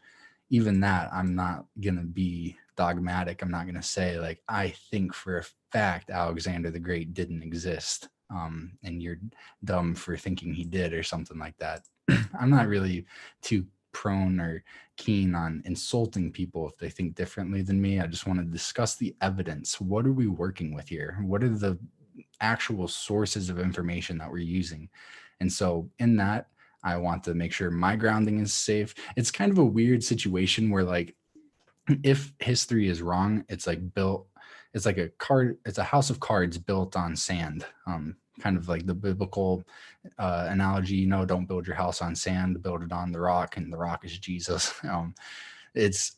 even that, I'm not going to be dogmatic. I'm not going to say, like, I think for a fact Alexander the Great didn't exist, and you're dumb for thinking he did or something like that. I'm not really too prone or keen on insulting people if they think differently than me. I just want to discuss the evidence. What are we working with here? What are the actual sources of information that we're using? And so in that, I want to make sure my grounding is safe. It's kind of a weird situation where, like, if history is wrong, it's like it's like it's a house of cards built on sand. Kind of like the biblical analogy, don't build your house on sand, build it on the rock, and the rock is Jesus. It's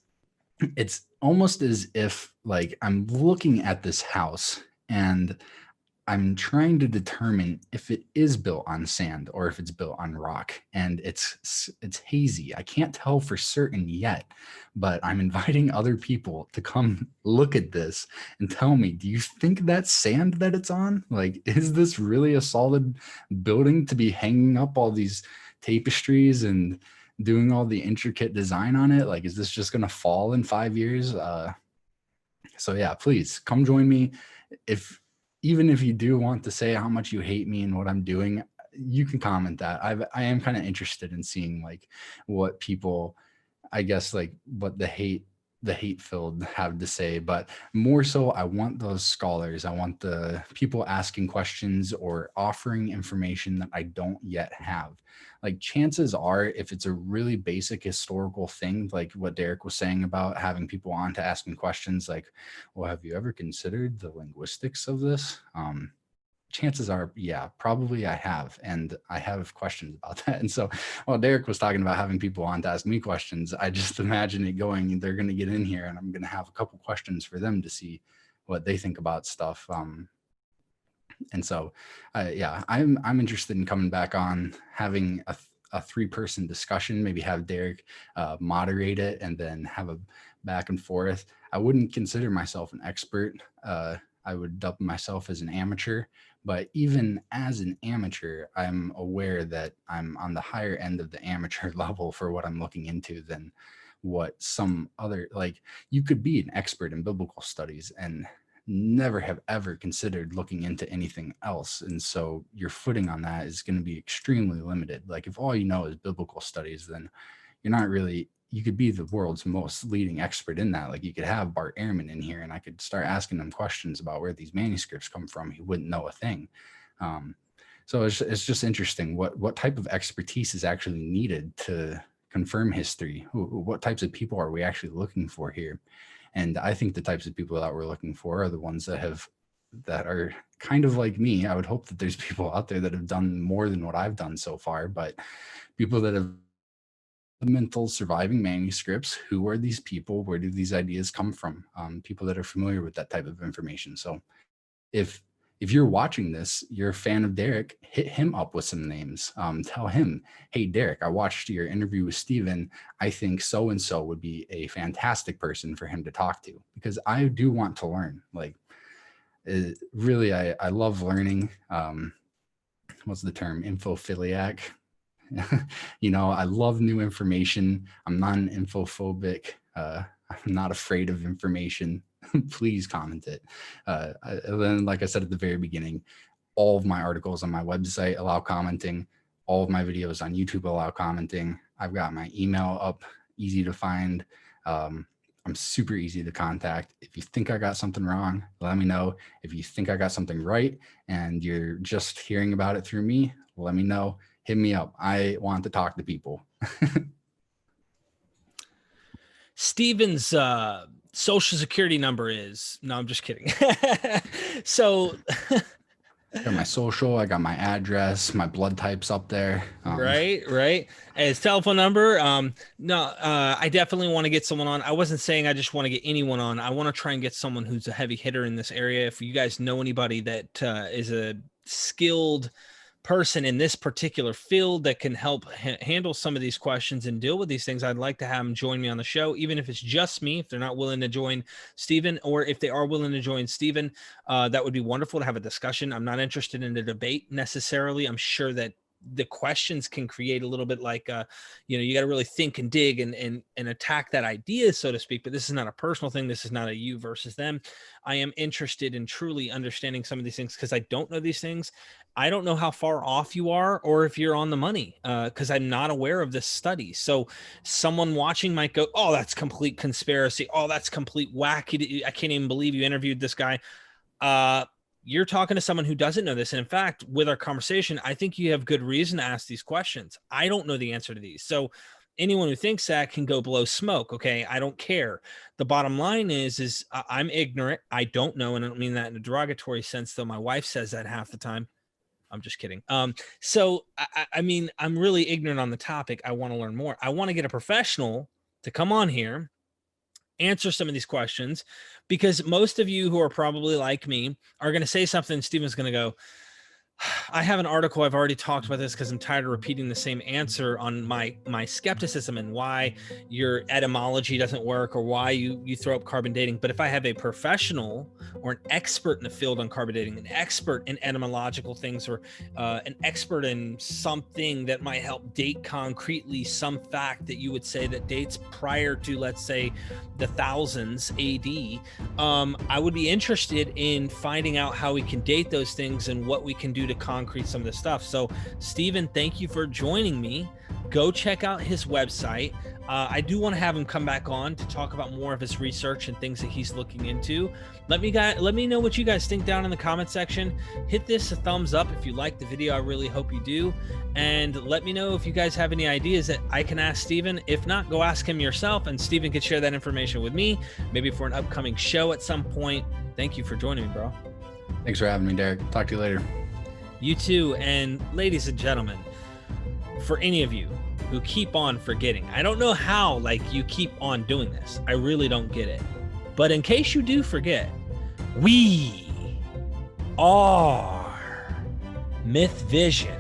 almost as if, like, I'm looking at this house and I'm trying to determine if it is built on sand or if it's built on rock, and it's hazy. I can't tell for certain yet, but I'm inviting other people to come look at this and tell me, do you think that's sand that it's on? Like, is this really a solid building to be hanging up all these tapestries and doing all the intricate design on it? Like, is this just going to fall in 5 years? So yeah, please come join me. Even if you do want to say how much you hate me and what I'm doing, you can comment that. I am kind of interested in seeing, like, what people, I guess, like, what the hate filled have to say. But more so, I want those scholars. I want the people asking questions or offering information that I don't yet have. Like, chances are, if it's a really basic historical thing, like what Derek was saying about having people on to asking questions, like, well, have you ever considered the linguistics of this? Chances are, yeah, probably I have. And I have questions about that. And so while Derek was talking about having people on to ask me questions, I just imagine it going, they're going to get in here and I'm going to have a couple questions for them to see what they think about stuff. And so, yeah, I'm interested in coming back on, having a 3-person discussion, maybe have Derek moderate it and then have a back and forth. I wouldn't consider myself an expert. I would dub myself as an amateur, but even as an amateur, I'm aware that I'm on the higher end of the amateur level for what I'm looking into than what some other, like, you could be an expert in biblical studies and never have ever considered looking into anything else. And so your footing on that is going to be extremely limited. Like, if all you know is biblical studies, then you're not really, you could be the world's most leading expert in that. Like, you could have Bart Ehrman in here and I could start asking him questions about where these manuscripts come from. He wouldn't know a thing. So it's just interesting what type of expertise is actually needed to confirm history. What types of people are we actually looking for here? And I think the types of people that we're looking for are the ones that are kind of like me. I would hope that there's people out there that have done more than what I've done so far, but people that have mental surviving manuscripts. Who are these people? Where do these ideas come from? People that are familiar with that type of information. So if if you're watching this, you're a fan of Derek, hit him up with some names. Tell him, hey, Derek, I watched your interview with Steven. I think so-and-so would be a fantastic person for him to talk to, because I do want to learn. Like, really, I love learning. What's the term? Infophiliac. I love new information. I'm not an infophobic. I'm not afraid of information. Please comment it. Then, like I said at the very beginning, all of my articles on my website allow commenting. All of my videos on YouTube allow commenting. I've got my email up, easy to find. I'm super easy to contact. If you think I got something wrong, let me know. If you think I got something right and you're just hearing about it through me, let me know. Hit me up. I want to talk to people. Steven's social security number is, no, I'm just kidding. So I got my social, I got my address, my blood types up there. Right. And his telephone number. I definitely want to get someone on. I wasn't saying I just want to get anyone on. I want to try and get someone who's a heavy hitter in this area. If you guys know anybody that is a skilled person in this particular field that can help handle some of these questions and deal with these things, I'd like to have them join me on the show, even if it's just me, if they're not willing to join Steven, or if they are willing to join Steven, that would be wonderful to have a discussion. I'm not interested in a debate necessarily. I'm sure that the questions can create a little bit like, you got to really think and dig and attack that idea, so to speak. But this is not a personal thing. This is not a you versus them. I am interested in truly understanding some of these things because I don't know these things. I don't know how far off you are or if you're on the money because I'm not aware of this study. So someone watching might go, oh, that's complete conspiracy. Oh, that's complete whack. I can't even believe you interviewed this guy. You're talking to someone who doesn't know this. And in fact, with our conversation, I think you have good reason to ask these questions. I don't know the answer to these. So anyone who thinks that can go blow smoke. Okay. I don't care. The bottom line is I'm ignorant. I don't know. And I don't mean that in a derogatory sense, though my wife says that half the time. I'm just kidding. So I mean, I'm really ignorant on the topic. I want to learn more. I want to get a professional to come on here, answer some of these questions, because most of you who are probably like me are going to say something. Steven's going to go, I have an article. I've already talked about this because I'm tired of repeating the same answer on my skepticism and why your etymology doesn't work or why you throw up carbon dating. But if I have a professional or an expert in the field on carbon dating, an expert in etymological things, or an expert in something that might help date concretely some fact that you would say that dates prior to, let's say, the thousands AD, I would be interested in finding out how we can date those things and what we can do to concrete some of this stuff. So Steven, thank you for joining me. Go check out his website. I do want to have him come back on to talk about more of his research and things that he's looking into. Let me know what you guys think down in the comment section. Hit this a thumbs up if you like the video. I really hope you do. And let me know if you guys have any ideas that I can ask Steven. If not, go ask him yourself, and Steven could share that information with me, maybe for an upcoming show at some point. Thank you for joining me, bro. Thanks for having me, Derek. Talk to you later. You too. And ladies and gentlemen, for any of you who keep on forgetting, I don't know how you keep on doing this. I really don't get it. But in case you do forget, we are MythVision.